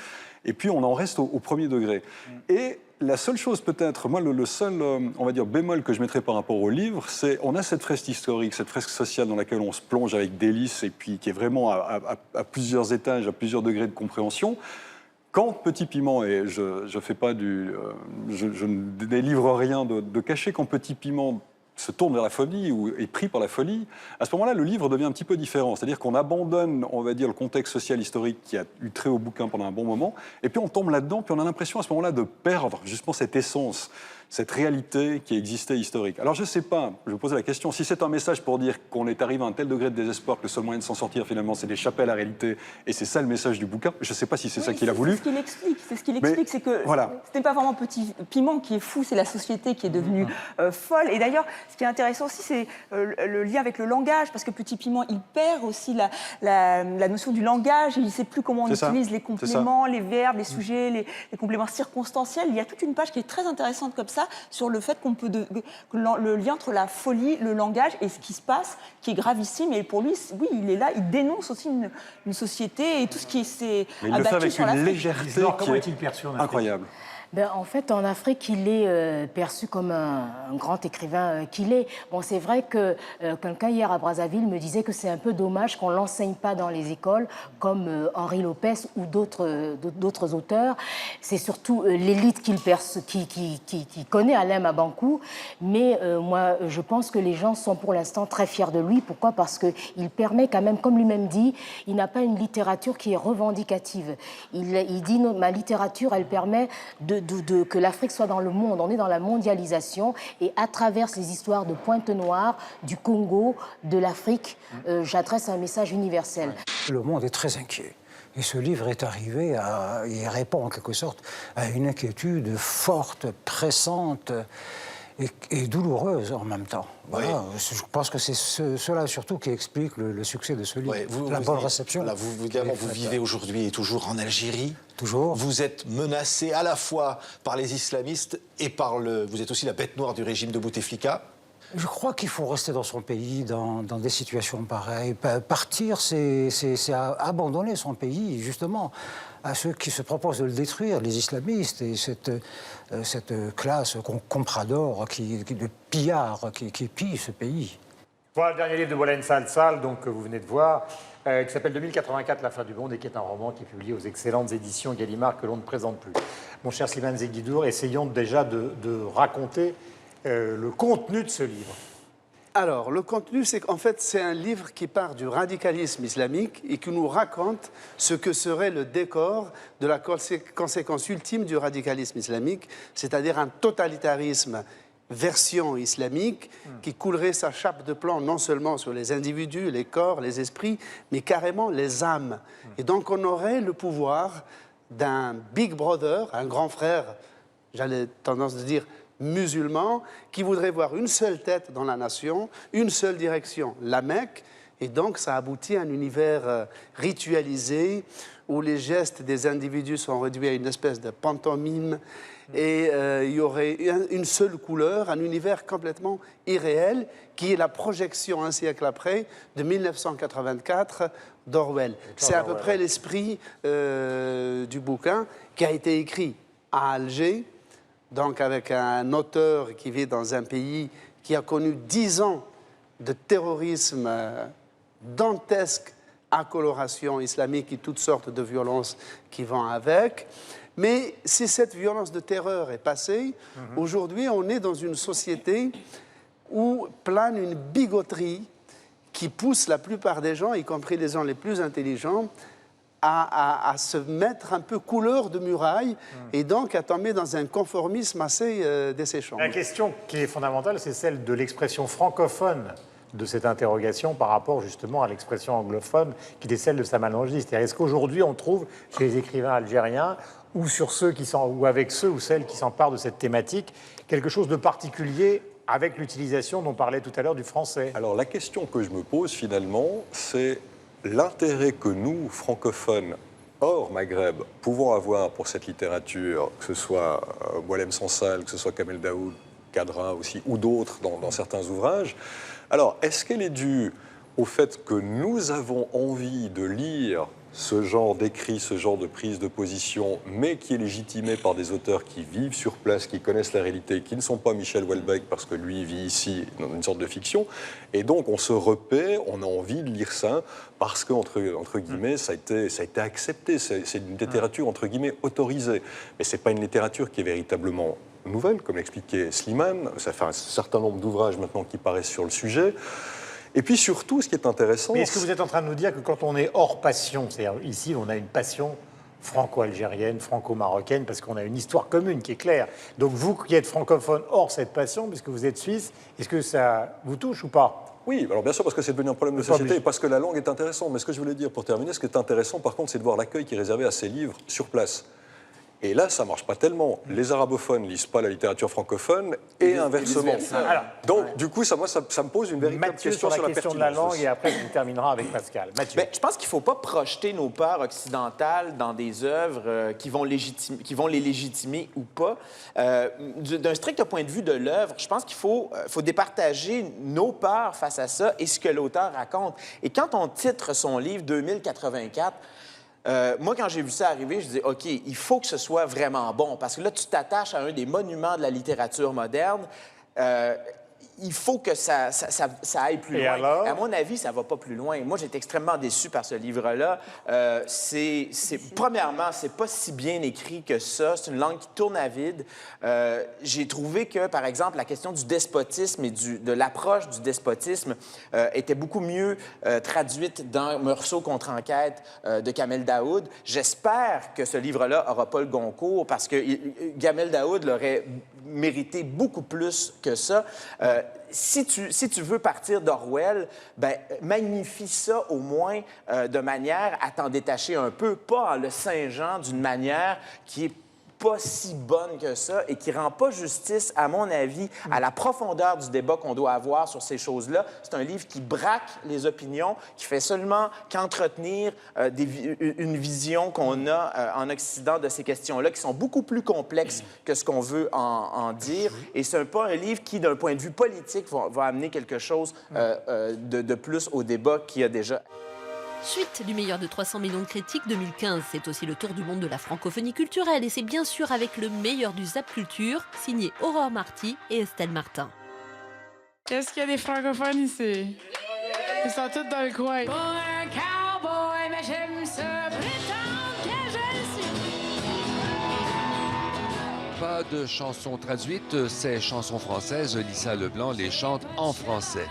et puis on en reste au premier degré. Et la seule chose peut-être, moi le seul, on va dire, bémol que je mettrais par rapport au livre, c'est on a cette fresque historique, cette fresque sociale dans laquelle on se plonge avec délice et puis qui est vraiment à plusieurs étages, à plusieurs degrés de compréhension. Quand Petit Piment, et je fais pas je ne délivre rien de caché, quand Petit Piment se tourne vers la folie ou est pris par la folie, à ce moment-là, le livre devient un petit peu différent. C'est-à-dire qu'on abandonne, on va dire, le contexte social historique qui a eu trait au bouquin pendant un bon moment, et puis on tombe là-dedans, puis on a l'impression à ce moment-là de perdre justement cette essence, cette réalité qui existait historique. Alors je ne sais pas, je vais poser la question, si c'est un message pour dire qu'on est arrivé à un tel degré de désespoir que le seul moyen de s'en sortir finalement c'est d'échapper à la réalité, et c'est ça le message du bouquin, je ne sais pas si c'est ça qu'il a voulu. C'est ce qu'il explique, c'est que voilà. Ce n'est pas vraiment Petit Piment qui est fou, c'est la société qui est devenue folle. Et d'ailleurs, ce qui est intéressant aussi, c'est le lien avec le langage, parce que Petit Piment, il perd aussi la notion du langage, il ne sait plus comment on utilise les compléments, les verbes, les sujets, les compléments circonstanciels. Il y a toute une page qui est très intéressante comme ça, sur le fait que le lien entre la folie, le langage et ce qui se passe, qui est gravissime. Et pour lui, oui, il est là, il dénonce aussi une société et tout ce qui s'est abattu sur l'Afrique. Il le fait avec une légèreté Comment est-il perçu en Afrique ? incroyable. En fait, en Afrique, il est perçu comme un grand écrivain qu'il est. Bon, c'est vrai que quelqu'un hier à Brazzaville me disait que c'est un peu dommage qu'on ne l'enseigne pas dans les écoles, comme Henri Lopez ou d'autres auteurs. C'est surtout l'élite qui connaît Alain Mabankou. Mais moi, je pense que les gens sont pour l'instant très fiers de lui. Pourquoi ? Parce qu'il permet quand même, comme lui-même dit, il n'a pas une littérature qui est revendicative. Il dit, ma littérature, elle permet que l'Afrique soit dans le monde. On est dans la mondialisation et à travers ces histoires de Pointe-Noire, du Congo, de l'Afrique, j'adresse un message universel. Le monde est très inquiet. Et ce livre est arrivé il répond en quelque sorte à une inquiétude forte, pressante et douloureuse en même temps. Voilà, oui. Je pense que c'est cela surtout qui explique le succès de ce livre, la bonne réception. Voilà, vous vivez aujourd'hui et toujours en Algérie. Toujours. Vous êtes menacé à la fois par les islamistes et vous êtes aussi la bête noire du régime de Bouteflika. Je crois qu'il faut rester dans son pays dans des situations pareilles. Partir, c'est abandonner son pays, justement, à ceux qui se proposent de le détruire, les islamistes et cette classe comprador, de pillards qui pille ce pays. Voilà le dernier livre de Boualem Sansal, donc, que vous venez de voir, qui s'appelle 2084, la fin du monde, et qui est un roman qui est publié aux excellentes éditions Gallimard que l'on ne présente plus. Mon cher Slimane Zeghidour, essayons déjà de raconter le contenu de ce livre. Alors, le contenu, c'est qu'en fait, c'est un livre qui part du radicalisme islamique et qui nous raconte ce que serait le décor de la conséquence ultime du radicalisme islamique, c'est-à-dire un totalitarisme version islamique qui coulerait sa chape de plomb non seulement sur les individus, les corps, les esprits, mais carrément les âmes. Et donc, on aurait le pouvoir d'un Big Brother, un grand frère, j'avais tendance de dire, musulmans qui voudraient voir une seule tête dans la nation, une seule direction, la Mecque, et donc ça aboutit à un univers ritualisé où les gestes des individus sont réduits à une espèce de pantomime et il y aurait une seule couleur, un univers complètement irréel qui est la projection un siècle après de 1984 d'Orwell. C'est à peu près l'esprit du bouquin qui a été écrit à Alger, donc avec un auteur qui vit dans un pays qui a connu 10 ans de terrorisme dantesque à coloration islamique et toutes sortes de violences qui vont avec. Mais si cette violence de terreur est passée, aujourd'hui on est dans une société où plane une bigoterie qui pousse la plupart des gens, y compris les gens les plus intelligents, à se mettre un peu couleur de muraille et donc à tomber dans un conformisme assez desséchant. La question qui est fondamentale, c'est celle de l'expression francophone de cette interrogation par rapport justement à l'expression anglophone qui est celle de Salman Rushdie. C'est-à-dire, est-ce qu'aujourd'hui on trouve chez les écrivains algériens ou avec ceux ou celles qui s'emparent de cette thématique quelque chose de particulier avec l'utilisation dont parlait tout à l'heure du français? Alors la question que je me pose finalement, c'est l'intérêt que nous, francophones, hors Maghreb, pouvons avoir pour cette littérature, que ce soit Boualem Sansal, que ce soit Kamel Daoud, Cadrin aussi, ou d'autres dans certains ouvrages. Alors, est-ce qu'elle est due au fait que nous avons envie de lire ce genre d'écrit, ce genre de prise de position, mais qui est légitimé par des auteurs qui vivent sur place, qui connaissent la réalité, qui ne sont pas Michel Houellebecq, parce que lui vit ici dans une sorte de fiction, et donc on se repaît, on a envie de lire ça, parce que, entre guillemets, ça a été accepté, c'est une littérature, entre guillemets, autorisée. Mais ce n'est pas une littérature qui est véritablement nouvelle, comme l'expliquait Slimane. Ça fait un certain nombre d'ouvrages maintenant qui paraissent sur le sujet. Et puis surtout, ce qui est intéressant... Mais est-ce que vous êtes en train de nous dire que quand on est hors passion, c'est-à-dire ici on a une passion franco-algérienne, franco-marocaine, parce qu'on a une histoire commune qui est claire. Donc vous qui êtes francophone hors cette passion, puisque vous êtes suisse, est-ce que ça vous touche ou pas? Oui, alors bien sûr, parce que c'est devenu un problème de société et parce que la langue est intéressante. Mais ce que je voulais dire pour terminer, ce qui est intéressant par contre, c'est de voir l'accueil qui est réservé à ces livres sur place. Et là, ça ne marche pas tellement. Les arabophones ne lisent pas la littérature francophone et inversement. Donc, du coup, ça me pose une véritable question sur la question de la langue et après, on terminera avec Pascal. Mathieu. Je pense qu'il ne faut pas projeter nos peurs occidentales dans des œuvres qui vont les légitimer ou pas. D'un strict point de vue de l'œuvre, je pense qu'il faut départager nos peurs face à ça et ce que l'auteur raconte. Et quand on titre son livre 2084, moi, quand j'ai vu ça arriver, je dis OK, il faut que ce soit vraiment bon, parce que là, tu t'attaches à un des monuments de la littérature moderne. Il faut que ça aille plus loin. Alors? À mon avis, ça ne va pas plus loin. Moi, j'ai été extrêmement déçu par ce livre-là. Premièrement, c'est pas si bien écrit que ça. C'est une langue qui tourne à vide. J'ai trouvé que, par exemple, la question du despotisme et de l'approche du despotisme était beaucoup mieux traduite dans Meursault contre enquête de Kamel Daoud. J'espère que ce livre-là n'aura pas le Goncourt, parce que Kamel Daoud l'aurait mérité beaucoup plus que ça. Si tu veux partir d'Orwell, magnifie ça au moins de manière à t'en détacher un peu, pas en le singeant d'une manière qui est pas si bonne que ça et qui rend pas justice, à mon avis, à la profondeur du débat qu'on doit avoir sur ces choses-là. C'est un livre qui braque les opinions, qui fait seulement qu'entretenir une vision qu'on a en Occident de ces questions-là, qui sont beaucoup plus complexes que ce qu'on veut en dire. Et c'est pas un livre qui, d'un point de vue politique, va amener quelque chose de plus au débat qu'il y a déjà. Suite du meilleur de 300 millions de critiques 2015, c'est aussi le tour du monde de la francophonie culturelle et c'est bien sûr avec le meilleur du Zap Culture, signé Aurore Marty et Estelle Martin. Est-ce qu'il y a des francophones ici? Ils sont tous dans le coin. Pour un cowboy, mais j'aime ça prétendre que je suis. Pas de chansons traduites, ces chansons françaises, Lisa Leblanc les chante en français.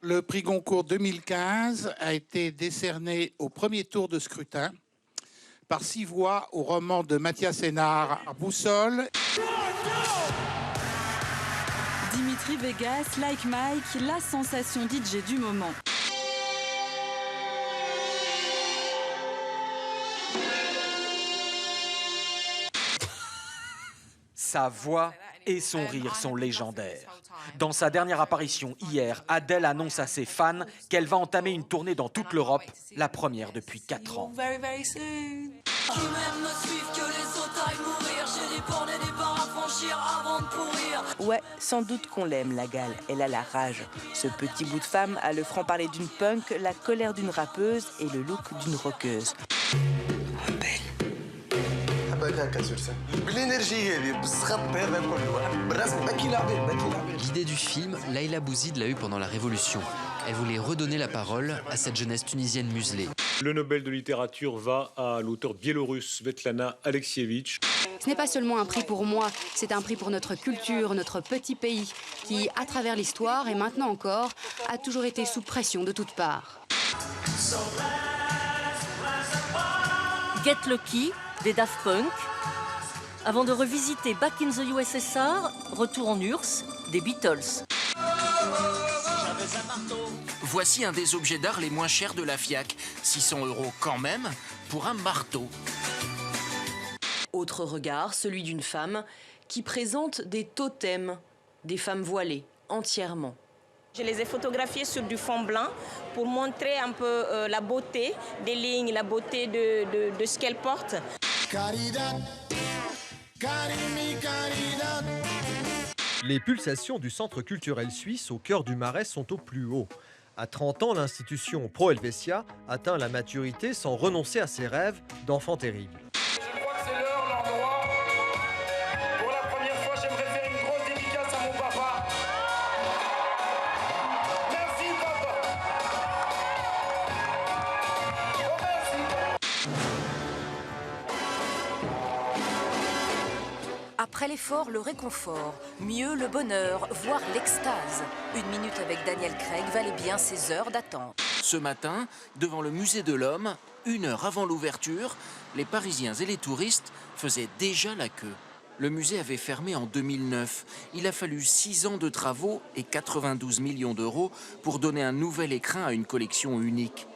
Le prix Goncourt 2015 a été décerné au premier tour de scrutin par 6 voix au roman de Mathias Hénard, Boussole. Dimitri Vegas, Like Mike, la sensation DJ du moment. Sa voix et son rire sont légendaires. Dans sa dernière apparition hier, Adele annonce à ses fans qu'elle va entamer une tournée dans toute l'Europe, la première depuis 4 ans. Ouais, sans doute qu'on l'aime, la gale. Elle a la rage. Ce petit bout de femme a le franc-parler d'une punk, la colère d'une rappeuse et le look d'une rockeuse. L'idée du film, Laila Bouzid l'a eue pendant la Révolution. Elle voulait redonner la parole à cette jeunesse tunisienne muselée. Le Nobel de littérature va à l'auteur biélorusse Svetlana Alexievitch. Ce n'est pas seulement un prix pour moi, c'est un prix pour notre culture, notre petit pays, qui, à travers l'histoire et maintenant encore, a toujours été sous pression de toutes parts. Get Lucky des Daft Punk. Avant de revisiter Back in the USSR, retour en URSS des Beatles. Voici un des objets d'art les moins chers de la FIAC. 600 € quand même pour un marteau. Autre regard, celui d'une femme qui présente des totems, des femmes voilées, entièrement. Je les ai photographiés sur du fond blanc pour montrer un peu la beauté des lignes, la beauté de ce qu'elles portent. Les pulsations du centre culturel suisse au cœur du Marais sont au plus haut. À 30 ans, l'institution Pro Helvetia atteint la maturité sans renoncer à ses rêves d'enfant terrible. Je crois que c'est l'heure, l'endroit. Pour la première fois, j'aimerais faire une grosse dédicace à mon papa. Merci, papa. Oh, merci. Après l'effort, le réconfort, mieux le bonheur, voire l'extase. Une minute avec Daniel Craig valait bien ses heures d'attente. Ce matin, devant le musée de l'Homme, 1 heure avant l'ouverture, les Parisiens et les touristes faisaient déjà la queue. Le musée avait fermé en 2009. Il a fallu 6 ans de travaux et 92 millions d'euros pour donner un nouvel écrin à une collection unique.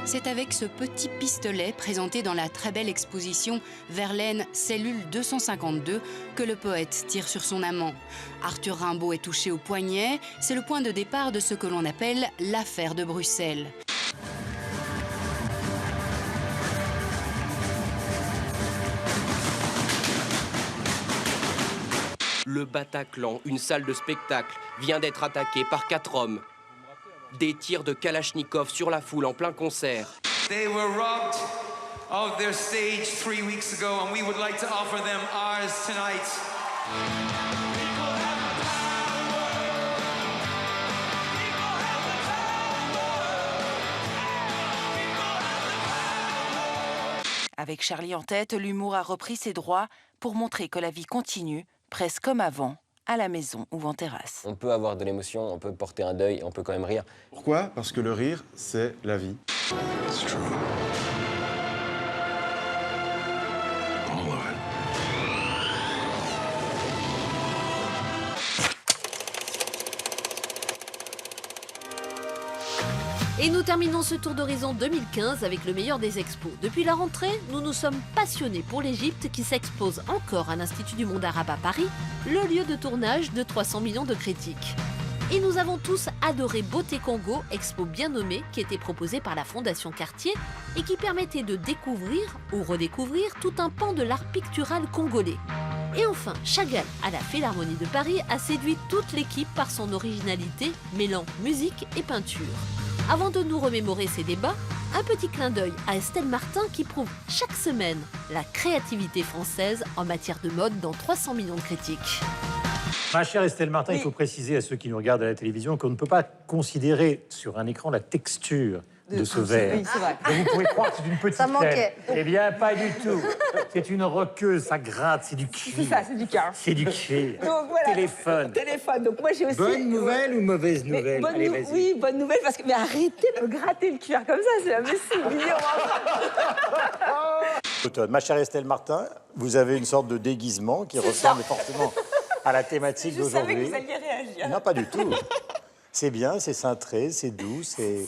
C'est avec ce petit pistolet présenté dans la très belle exposition Verlaine Cellule 252 que le poète tire sur son amant. Arthur Rimbaud est touché au poignet, c'est le point de départ de ce que l'on appelle l'affaire de Bruxelles. Le Bataclan, une salle de spectacle, vient d'être attaquée par 4 hommes. Des tirs de Kalachnikov sur la foule en plein concert. They were robbed of their stage 3 weeks ago, and we would like to offer them ours tonight. Avec Charlie en tête, l'humour a repris ses droits pour montrer que la vie continue, presque comme avant, à la maison ou en terrasse. On peut avoir de l'émotion, on peut porter un deuil, on peut quand même rire. Pourquoi? Parce que le rire, c'est la vie. Et nous terminons ce tour d'horizon 2015 avec le meilleur des expos. Depuis la rentrée, nous nous sommes passionnés pour l'Égypte qui s'expose encore à l'Institut du monde arabe à Paris, le lieu de tournage de 300 millions de critiques. Et nous avons tous adoré Beauté Congo, expo bien nommée qui était proposée par la Fondation Cartier et qui permettait de découvrir ou redécouvrir tout un pan de l'art pictural congolais. Et enfin, Chagall, à la Philharmonie de Paris, a séduit toute l'équipe par son originalité, mêlant musique et peinture. Avant de nous remémorer ces débats, un petit clin d'œil à Estelle Martin qui prouve chaque semaine la créativité française en matière de mode dans 300 millions de critiques. Ma chère Estelle Martin, il faut préciser à ceux qui nous regardent à la télévision qu'on ne peut pas considérer sur un écran la texture de ce verre. Oui, c'est vrai. Et vous pouvez croire que c'est une petite Ça manquait. crème. Eh bien, pas du tout. C'est une roqueuse, ça gratte, c'est du cuir. C'est ça, c'est du cuir. C'est du cuir. Donc, voilà. Téléphone. Téléphone. Donc moi j'ai aussi. Bonne nouvelle ou mauvaise Mais nouvelle? bonne Allez, nou- vas-y. Oui, bonne nouvelle parce que mais arrêtez de me gratter le cuir comme ça, c'est la Automne. Ma chère Estelle Martin, vous avez une sorte de déguisement qui ressemble forcément à la thématique Je savais que d'aujourd'hui. vous alliez réagir. Non, pas du tout. C'est bien, c'est cintré, c'est doux, C'est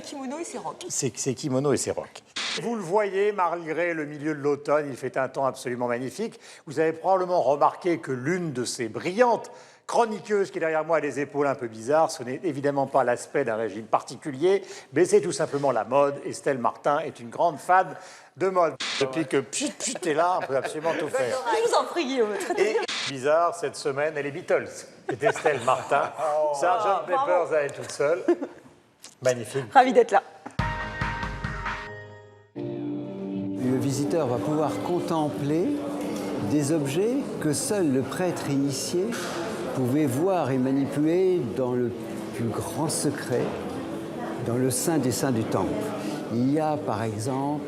kimono et c'est rock. c'est kimono et c'est rock. Vous le voyez, malgré le milieu de l'automne, il fait un temps absolument magnifique. Vous avez probablement remarqué que l'une de ces brillantes chroniqueuses qui est derrière moi a des épaules un peu bizarres. Ce n'est évidemment pas l'aspect d'un régime particulier, mais c'est tout simplement la mode. Estelle Martin est une grande fan de mode. Depuis que Pchut est là, on peut absolument tout faire. Je vous en prie, Guillaume. Et bizarre, cette semaine, elle est Beatles. C'est Estelle Martin. Sgt. Pepper's à elle toute seule. Magnifique. Ravi d'être là. Le visiteur va pouvoir contempler des objets que seul le prêtre initié pouvait voir et manipuler dans le plus grand secret dans le sein du temple. Il y a par exemple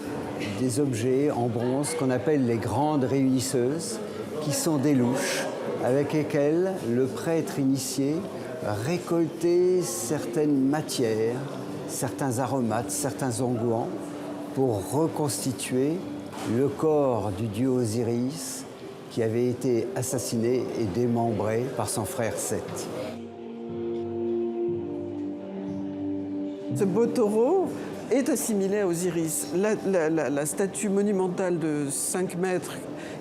des objets en bronze qu'on appelle les grandes réunisseuses, qui sont des louches avec lesquelles le prêtre initié récoltait certaines matières, certains aromates, certains onguents pour reconstituer le corps du dieu Osiris qui avait été assassiné et démembré par son frère Seth. Ce beau taureau est assimilé à Osiris. La statue monumentale de 5 mètres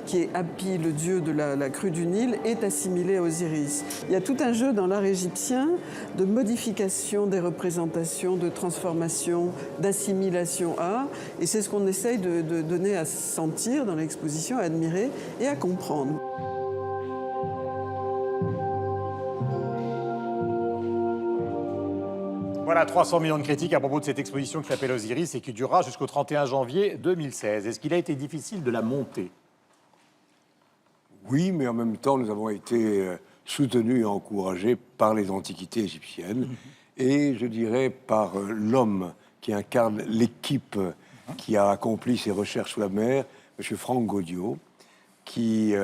qui est Hapi, le dieu de la crue du Nil, est assimilée à Osiris. Il y a tout un jeu dans l'art égyptien de modification des représentations, de transformation, d'assimilation à, et c'est ce qu'on essaye de donner à sentir dans l'exposition, à admirer et à comprendre. Voilà 300 millions de critiques à propos de cette exposition qui s'appelle Osiris et qui durera jusqu'au 31 janvier 2016. Est-ce qu'il a été difficile de la monter? Oui, mais en même temps, nous avons été soutenus et encouragés par les antiquités égyptiennes et, je dirais, par l'homme qui incarne l'équipe qui a accompli ces recherches sous la mer, M. Franck Gaudio, qui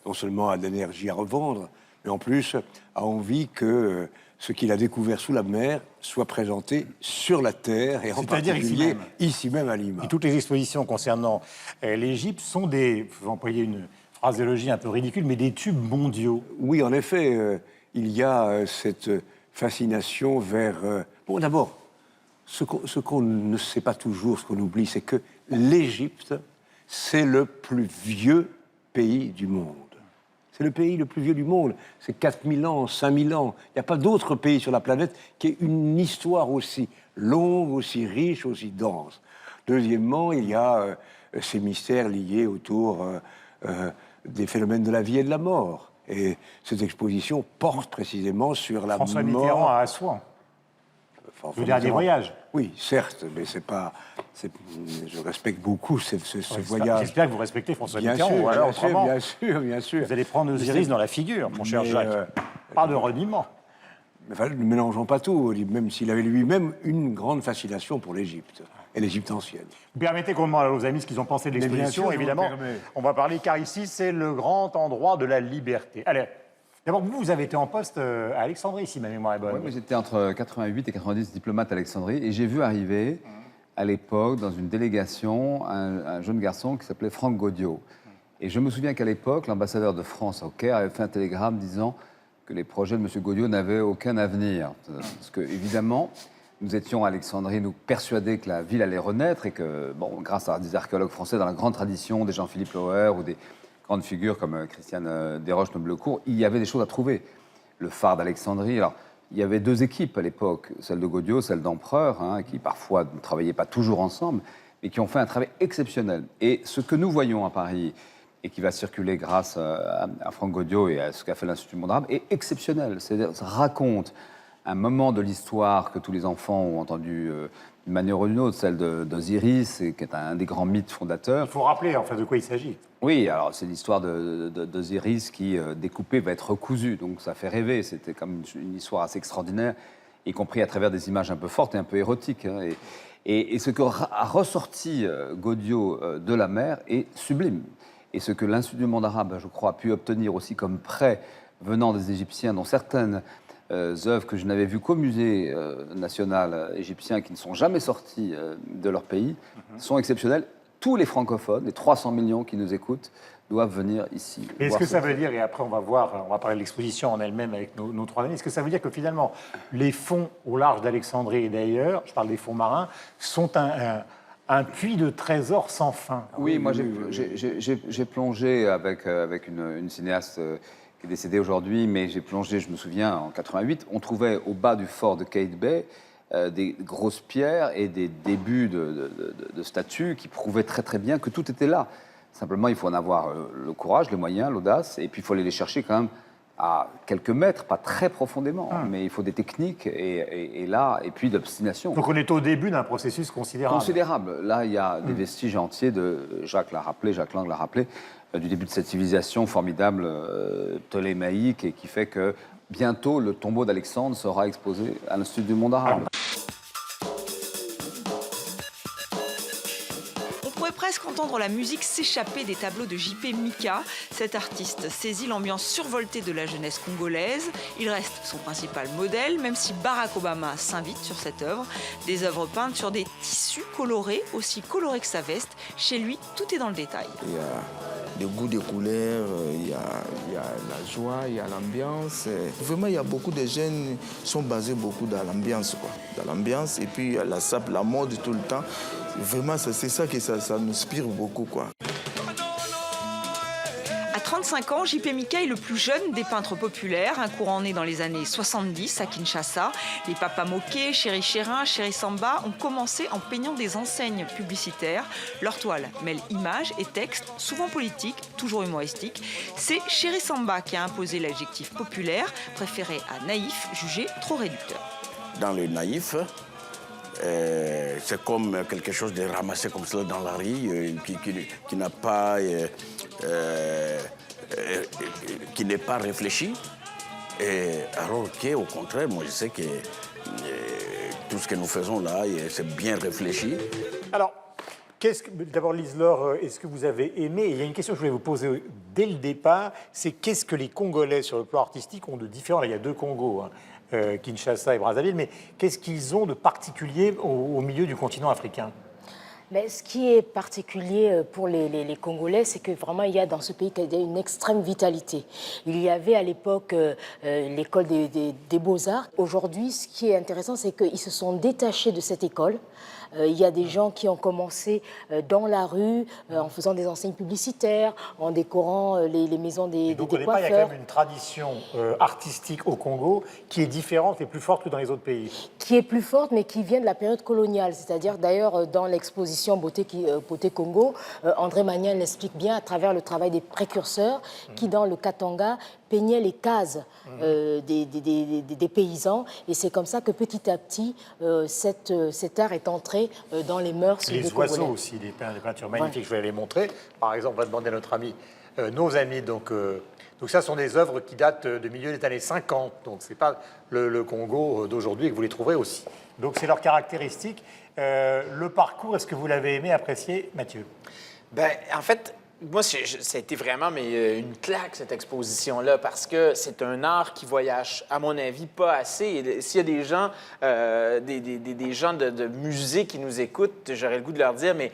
non seulement a de l'énergie à revendre, mais en plus a envie que ce qu'il a découvert sous la mer soit présenté sur la terre et en particulier ici même à Lima. Et toutes les expositions concernant l'Égypte sont des, vous employez une phraséologie un peu ridicule, mais des tubes mondiaux. Oui, en effet, il y a cette fascination vers... Bon, d'abord, ce qu'on ne sait pas toujours, ce qu'on oublie, c'est que l'Égypte, c'est le plus vieux pays du monde. C'est le pays le plus vieux du monde. C'est 4000 ans, 5000 ans. Il n'y a pas d'autre pays sur la planète qui ait une histoire aussi longue, aussi riche, aussi dense. Deuxièmement, il y a ces mystères liés autour des phénomènes de la vie et de la mort. Et cette exposition porte précisément sur la François mort... Mitterrand à Assouan. Le dernier voyage. Oui, certes, mais c'est pas... Je respecte beaucoup ce voyage. J'espère que vous respectez François Mitterrand. Bien sûr. Vous allez prendre Osiris dans la figure, mon cher Jacques. Pas de reniement. Enfin, ne mélangeons pas tout, même s'il avait lui-même une grande fascination pour l'Égypte, et l'Égypte ancienne. Vous permettez qu'on demande à nos amis ce qu'ils ont pensé de l'exposition, évidemment. On va parler, car ici, c'est le grand endroit de la liberté. Allez, d'abord, vous avez été en poste à Alexandrie, si ma mémoire est bonne. Oui, j'étais entre 88 et 90 diplomate à Alexandrie, et j'ai vu arriver, à l'époque, dans une délégation, un jeune garçon qui s'appelait Franck Gaudio. Et je me souviens qu'à l'époque, l'ambassadeur de France au Caire avait fait un télégramme disant que les projets de M. Gaudio n'avaient aucun avenir. Parce que, évidemment, nous étions à Alexandrie, nous persuadés que la ville allait renaître et que, bon, grâce à des archéologues français dans la grande tradition des Jean-Philippe Lauer ou des grandes figures comme Christiane Desroches-Noblecourt, il y avait des choses à trouver. Le phare d'Alexandrie, alors, il y avait 2 équipes à l'époque, celle de Gaudio, celle d'Empereur, qui parfois ne travaillaient pas toujours ensemble, mais qui ont fait un travail exceptionnel. Et ce que nous voyons à Paris, et qui va circuler grâce à Franck Gaudio et à ce qu'a fait l'Institut du Monde arabe, est exceptionnel. C'est-à-dire, ça raconte un moment de l'histoire que tous les enfants ont entendu d'une manière ou d'une autre, celle d'Osiris, qui est un des grands mythes fondateurs. Il faut rappeler, en fait, de quoi il s'agit. Oui, alors c'est l'histoire d'Osiris qui, découpé, va être recousu. Donc ça fait rêver. C'était comme une histoire assez extraordinaire, y compris à travers des images un peu fortes et un peu érotiques. Et ce que a ressorti Gaudio de la mer est sublime. Et ce que l'Institut du Monde arabe, je crois, a pu obtenir aussi comme prêt venant des Égyptiens, dont certaines œuvres que je n'avais vues qu'au musée national égyptien, qui ne sont jamais sorties de leur pays, sont exceptionnelles. Tous les francophones, les 300 millions qui nous écoutent, doivent venir ici. Est-ce que ça veut dire, et après on va parler de l'exposition en elle-même avec nos 3 amis, est-ce que ça veut dire que finalement les fonds au large d'Alexandrie et d'ailleurs, je parle des fonds marins, sont un puits de trésors sans fin? Oui, moi j'ai plongé avec une cinéaste qui est décédée aujourd'hui, mais j'ai plongé, je me souviens, en 88. On trouvait au bas du fort de Kate Bay des grosses pierres et des débuts de statues qui prouvaient très très bien que tout était là. Simplement, il faut en avoir le courage, les moyens, l'audace, et puis il faut aller les chercher quand même à quelques mètres, pas très profondément, mais il faut des techniques et puis de l'obstination. Donc on est au début d'un processus considérable. Considérable. Là, il y a des vestiges entiers Jacques Lang l'a rappelé, du début de cette civilisation formidable ptolémaïque et qui fait que bientôt le tombeau d'Alexandre sera exposé à l'Institut du Monde arabe. pourrait presque entendre la musique s'échapper des tableaux de J.P. Mika. Cet artiste saisit l'ambiance survoltée de la jeunesse congolaise. Il reste son principal modèle, même si Barack Obama s'invite sur cette œuvre. Des œuvres peintes sur des tissus colorés, aussi colorés que sa veste. Chez lui, tout est dans le détail. Il y a des goûts de couleurs, il y a la joie, il y a l'ambiance. Vraiment, il y a beaucoup de jeunes qui sont basés beaucoup dans l'ambiance, quoi. Dans l'ambiance, et puis la sape, la mode tout le temps. Vraiment, c'est ça que ça nous inspire beaucoup, quoi. À 35 ans, J.P. Mika est le plus jeune des peintres populaires, un courant né dans les années 70 à Kinshasa. Les Papa Moké, Chéri Chérin, Chéri Samba ont commencé en peignant des enseignes publicitaires. Leur toile mêle images et textes, souvent politiques, toujours humoristiques. C'est Chéri Samba qui a imposé l'adjectif populaire, préféré à naïf, jugé trop réducteur. Dans le naïf, c'est comme quelque chose de ramassé comme ça dans la rue, qui n'a pas... qui n'est pas réfléchi. Et alors qu'au contraire, moi je sais que tout ce que nous faisons là, c'est bien réfléchi. Alors, d'abord Lise-Laure, est-ce que vous avez aimé, et il y a une question que je voulais vous poser dès le départ, c'est qu'est-ce que les Congolais sur le plan artistique ont de différent? Là, il y a deux Congos, Kinshasa et Brazzaville, mais qu'est-ce qu'ils ont de particulier au milieu du continent africain? Mais ce qui est particulier pour les Congolais, c'est que vraiment il y a dans ce pays une extrême vitalité. Il y avait à l'époque l'école des Beaux-Arts. Aujourd'hui, ce qui est intéressant, c'est qu'ils se sont détachés de cette école. Il y a des gens qui ont commencé dans la rue, en faisant des enseignes publicitaires, en décorant les maisons des coiffeurs. Donc au départ, il y a quand même une tradition artistique au Congo qui est différente et plus forte que dans les autres pays. Qui est plus forte, mais qui vient de la période coloniale. C'est-à-dire, d'ailleurs, dans l'exposition Beauté Congo, André Magnan l'explique bien à travers le travail des précurseurs qui, dans le Katanga, peignaient les cases des paysans. Et c'est comme ça que petit à petit, cet art est entré dans les mœurs des Congolais. Les oiseaux aussi, des peintures magnifiques, je vais les montrer. Par exemple, on va demander à notre ami, nos amis. Donc ça, sont des œuvres qui datent de milieu des années 50. Donc ce n'est pas le Congo d'aujourd'hui, et que vous les trouverez aussi. Donc c'est leur caractéristique. Le parcours, est-ce que vous l'avez aimé, apprécié, Mathieu? En fait, moi, ça a été vraiment une claque, cette exposition-là, parce que c'est un art qui voyage, à mon avis, pas assez. S'il y a des gens, des gens de musée qui nous écoutent, j'aurais le goût de leur dire, mais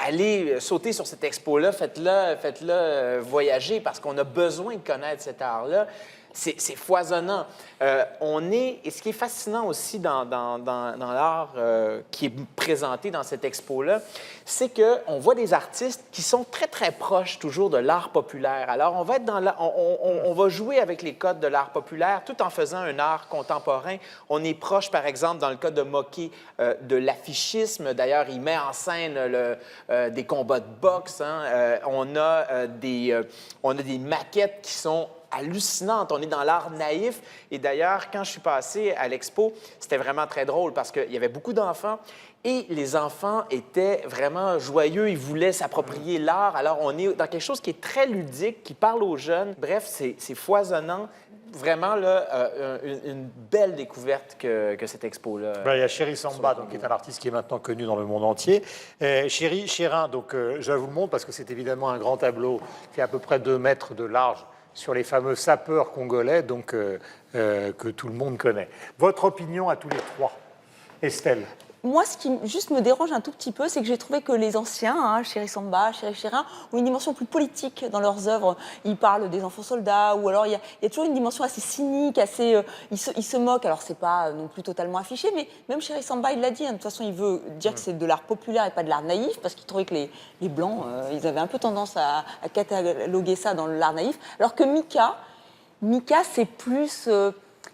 allez sauter sur cette expo-là, faites-le voyager, parce qu'on a besoin de connaître cet art-là. C'est foisonnant. Et ce qui est fascinant aussi dans l'art qui est présenté dans cette expo-là, c'est qu'on voit des artistes qui sont très, très proches toujours de l'art populaire. Alors, on va être on va jouer avec les codes de l'art populaire tout en faisant un art contemporain. On est proche, par exemple, dans le cas de Moké, de l'affichisme. D'ailleurs, il met en scène des combats de boxe. On a des maquettes qui sont hallucinante. On est dans l'art naïf. Et d'ailleurs, quand je suis passé à l'expo, c'était vraiment très drôle parce qu'il y avait beaucoup d'enfants et les enfants étaient vraiment joyeux. Ils voulaient s'approprier l'art. Alors, on est dans quelque chose qui est très ludique, qui parle aux jeunes. Bref, c'est foisonnant. Vraiment, là, une belle découverte que cette expo-là. Il y a Chéri Samba, donc, qui est un artiste qui est maintenant connu dans le monde entier. Chéri Chérin, donc, je vous le montre parce que c'est évidemment un grand tableau qui est à peu près 2 mètres de large, sur les fameux sapeurs congolais, donc, que tout le monde connaît. Votre opinion à tous les trois, Estelle? Moi, ce qui juste me dérange un tout petit peu, c'est que j'ai trouvé que les anciens, Chéri Samba, Chéri Chérin, ont une dimension plus politique dans leurs œuvres. Ils parlent des enfants soldats, ou alors il y a toujours une dimension assez cynique, assez, ils se moquent. Alors, c'est pas non plus totalement affiché, mais même Chéri Samba, il l'a dit. De toute façon, il veut dire que c'est de l'art populaire et pas de l'art naïf, parce qu'il trouvait que les Blancs, ils avaient un peu tendance à cataloguer ça dans l'art naïf. Alors que Mika, c'est plus...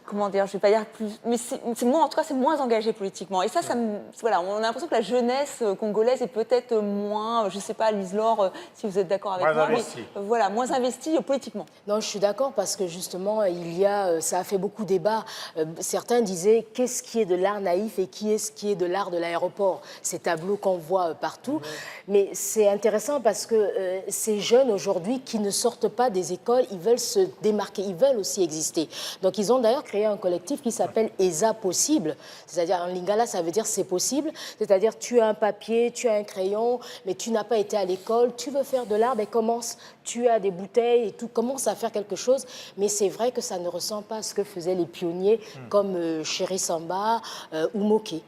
comment dire, je ne vais pas dire plus, mais c'est moins, en tout cas, c'est moins engagé politiquement. Et ça voilà, on a l'impression que la jeunesse congolaise est peut-être moins, je ne sais pas, Lise-Laure, si vous êtes d'accord avec moi, mais voilà, moins investie politiquement. Non, je suis d'accord parce que justement, ça a fait beaucoup débat. Certains disaient qu'est-ce qui est de l'art naïf et qui est de l'art de l'aéroport, ces tableaux qu'on voit partout. Mais c'est intéressant parce que ces jeunes aujourd'hui qui ne sortent pas des écoles, ils veulent se démarquer, ils veulent aussi exister. Donc ils ont d'ailleurs créé un collectif qui s'appelle ESA Possible. C'est-à-dire, en lingala, ça veut dire c'est possible. C'est-à-dire, tu as un papier, tu as un crayon, mais tu n'as pas été à l'école, tu veux faire de l'art, mais commence. Tu as des bouteilles et tout, commence à faire quelque chose. Mais c'est vrai que ça ne ressemble pas à ce que faisaient les pionniers comme Chéri Samba ou Moké.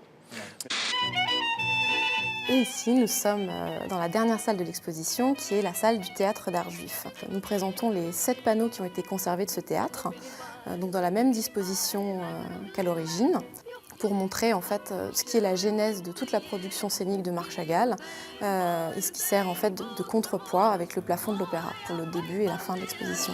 Et ici, nous sommes dans la dernière salle de l'exposition, qui est la salle du théâtre d'art juif. Nous présentons les 7 panneaux qui ont été conservés de ce théâtre, donc dans la même disposition qu'à l'origine, pour montrer en fait ce qui est la genèse de toute la production scénique de Marc Chagall et ce qui sert en fait de contrepoids avec le plafond de l'opéra pour le début et la fin de l'exposition.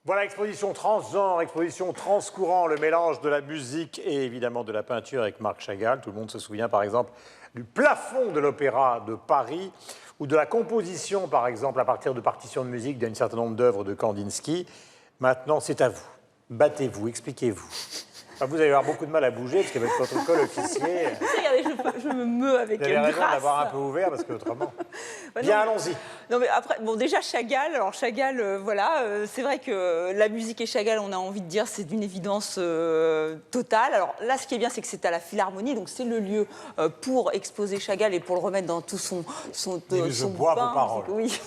Voilà, exposition transgenre, exposition transcourant, le mélange de la musique et évidemment de la peinture avec Marc Chagall. Tout le monde se souvient par exemple du plafond de l'Opéra de Paris ou de la composition par exemple à partir de partitions de musique d'un certain nombre d'œuvres de Kandinsky. Maintenant, c'est à vous. Battez-vous, expliquez-vous. Enfin, vous allez avoir beaucoup de mal à bouger parce qu'avec votre col officier... Regardez, je me meus avec Vous avez raison grâce. d'avoir un peu ouvert parce que autrement... Bien, allons-y. Non mais après, bon déjà Chagall, alors Chagall, voilà, c'est vrai que la musique et Chagall, on a envie de dire, c'est d'une évidence totale. Alors là, ce qui est bien, c'est que c'est à la Philharmonie, donc c'est le lieu pour exposer Chagall et pour le remettre dans tout son je bois vos paroles. Oui.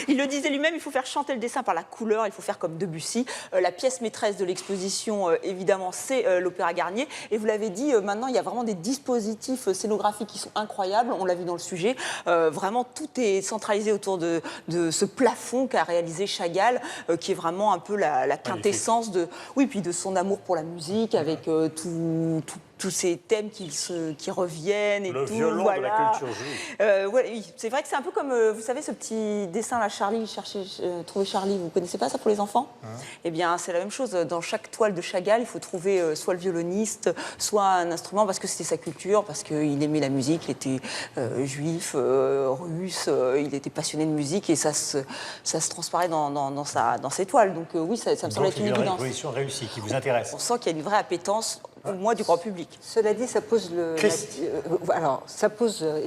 Il le disait lui-même, il faut faire chanter le dessin par la couleur, il faut faire comme Debussy. La pièce maîtresse de l'exposition, évidemment, c'est l'Opéra Garnier. Et vous l'avez dit, maintenant, il y a vraiment des dispositifs scénographiques qui sont incroyables. On l'a vu dans le sujet. Vraiment, tout est centralisé autour de ce plafond qu'a réalisé Chagall, qui est vraiment un peu la quintessence puis de son amour pour la musique, avec tous ces thèmes qui reviennent et le tout. violon voilà. de la culture juive. Oui, c'est vrai que c'est un peu comme, vous savez, ce petit dessin là, Charlie, trouver Charlie, vous connaissez pas ça pour les enfants? Eh bien, c'est la même chose. Dans chaque toile de Chagall, il faut trouver soit le violoniste, soit un instrument, parce que c'était sa culture, parce qu'il aimait la musique, il était juif, russe, il était passionné de musique, et ça se transparaît dans ses toiles. Donc oui, ça me semble être une évidence. C'est une exposition réussie qui vous intéresse. On sent qu'il y a une vraie appétence, au moins du grand public. Cela dit, ça pose et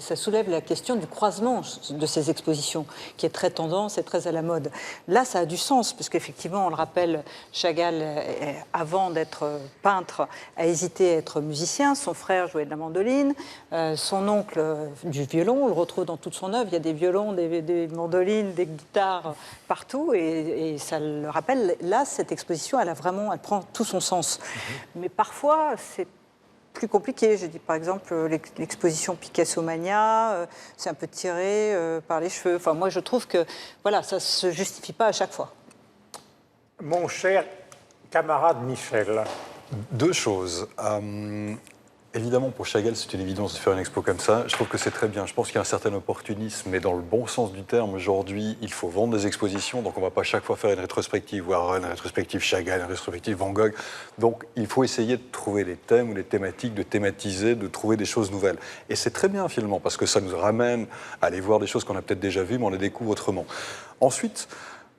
ça soulève la question du croisement de ces expositions, qui est très tendance et très à la mode. Là, ça a du sens, parce qu'effectivement, on le rappelle, Chagall, avant d'être peintre, a hésité à être musicien. Son frère jouait de la mandoline, son oncle du violon. On le retrouve dans toute son œuvre. Il y a des violons, des mandolines, des guitares partout, et ça le rappelle. Là, cette exposition, elle prend tout son sens. Mais parfois, c'est plus compliqué. J'ai dit par exemple l'exposition Picasso-Mania, c'est un peu tiré par les cheveux. Enfin, moi, je trouve que voilà, ça ne se justifie pas à chaque fois. Mon cher camarade Michel. Deux choses. Évidemment, pour Chagall, c'est une évidence de faire une expo comme ça. Je trouve que c'est très bien. Je pense qu'il y a un certain opportunisme, mais dans le bon sens du terme, aujourd'hui, il faut vendre des expositions. Donc, on ne va pas chaque fois faire une rétrospective Warren, une rétrospective Chagall, une rétrospective Van Gogh. Donc, il faut essayer de trouver des thèmes ou des thématiques, de thématiser, de trouver des choses nouvelles. Et c'est très bien, finalement, parce que ça nous ramène à aller voir des choses qu'on a peut-être déjà vues, mais on les découvre autrement. Ensuite,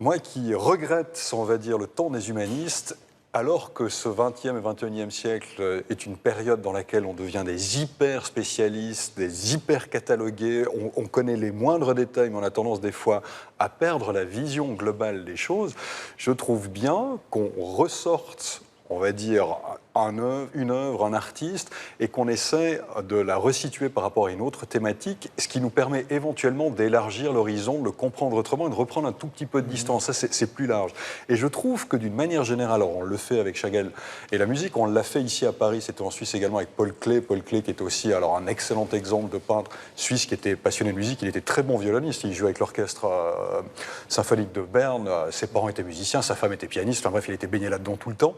moi qui regrette, on va dire, le temps des humanistes, alors que ce 20e et 21e siècle est une période dans laquelle on devient des hyper spécialistes, des hyper catalogués, on connaît les moindres détails, mais on a tendance des fois à perdre la vision globale des choses, je trouve bien qu'on ressorte, on va dire, une œuvre, un artiste, et qu'on essaie de la resituer par rapport à une autre thématique, ce qui nous permet éventuellement d'élargir l'horizon, de le comprendre autrement et de reprendre un tout petit peu de distance. Ça, c'est plus large. Et je trouve que d'une manière générale, alors on le fait avec Chagall et la musique, on l'a fait ici à Paris, c'était en Suisse également avec Paul Klee. Paul Klee qui était aussi alors, un excellent exemple de peintre suisse qui était passionné de musique, il était très bon violoniste, il jouait avec l'orchestre symphonique de Berne, ses parents étaient musiciens, sa femme était pianiste, enfin bref, il était baigné là-dedans tout le temps.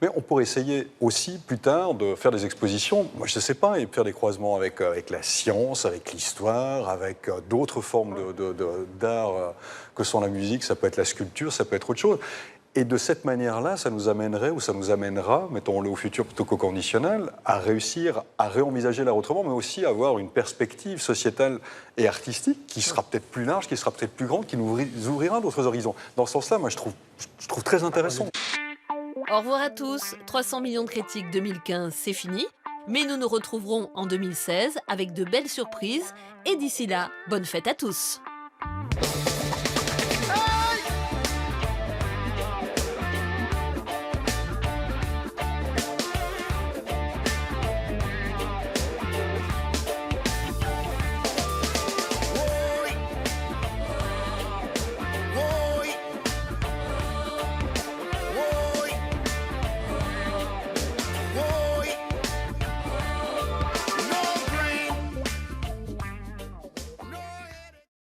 Mais on pourrait essayer aussi, plus tard, de faire des expositions, moi je ne sais pas, et faire des croisements avec la science, avec l'histoire, avec d'autres formes d'art que sont la musique, ça peut être la sculpture, ça peut être autre chose. Et de cette manière-là, ça nous amènerait, ou ça nous amènera, mettons-le au futur plutôt qu'au conditionnel, à réussir à réenvisager l'art autrement, mais aussi à avoir une perspective sociétale et artistique qui sera peut-être plus large, qui sera peut-être plus grande, qui nous ouvrira d'autres horizons. Dans ce sens-là, moi je trouve très intéressant. Au revoir à tous, 300 millions de critiques 2015, c'est fini. Mais nous nous retrouverons en 2016 avec de belles surprises. Et d'ici là, bonne fête à tous.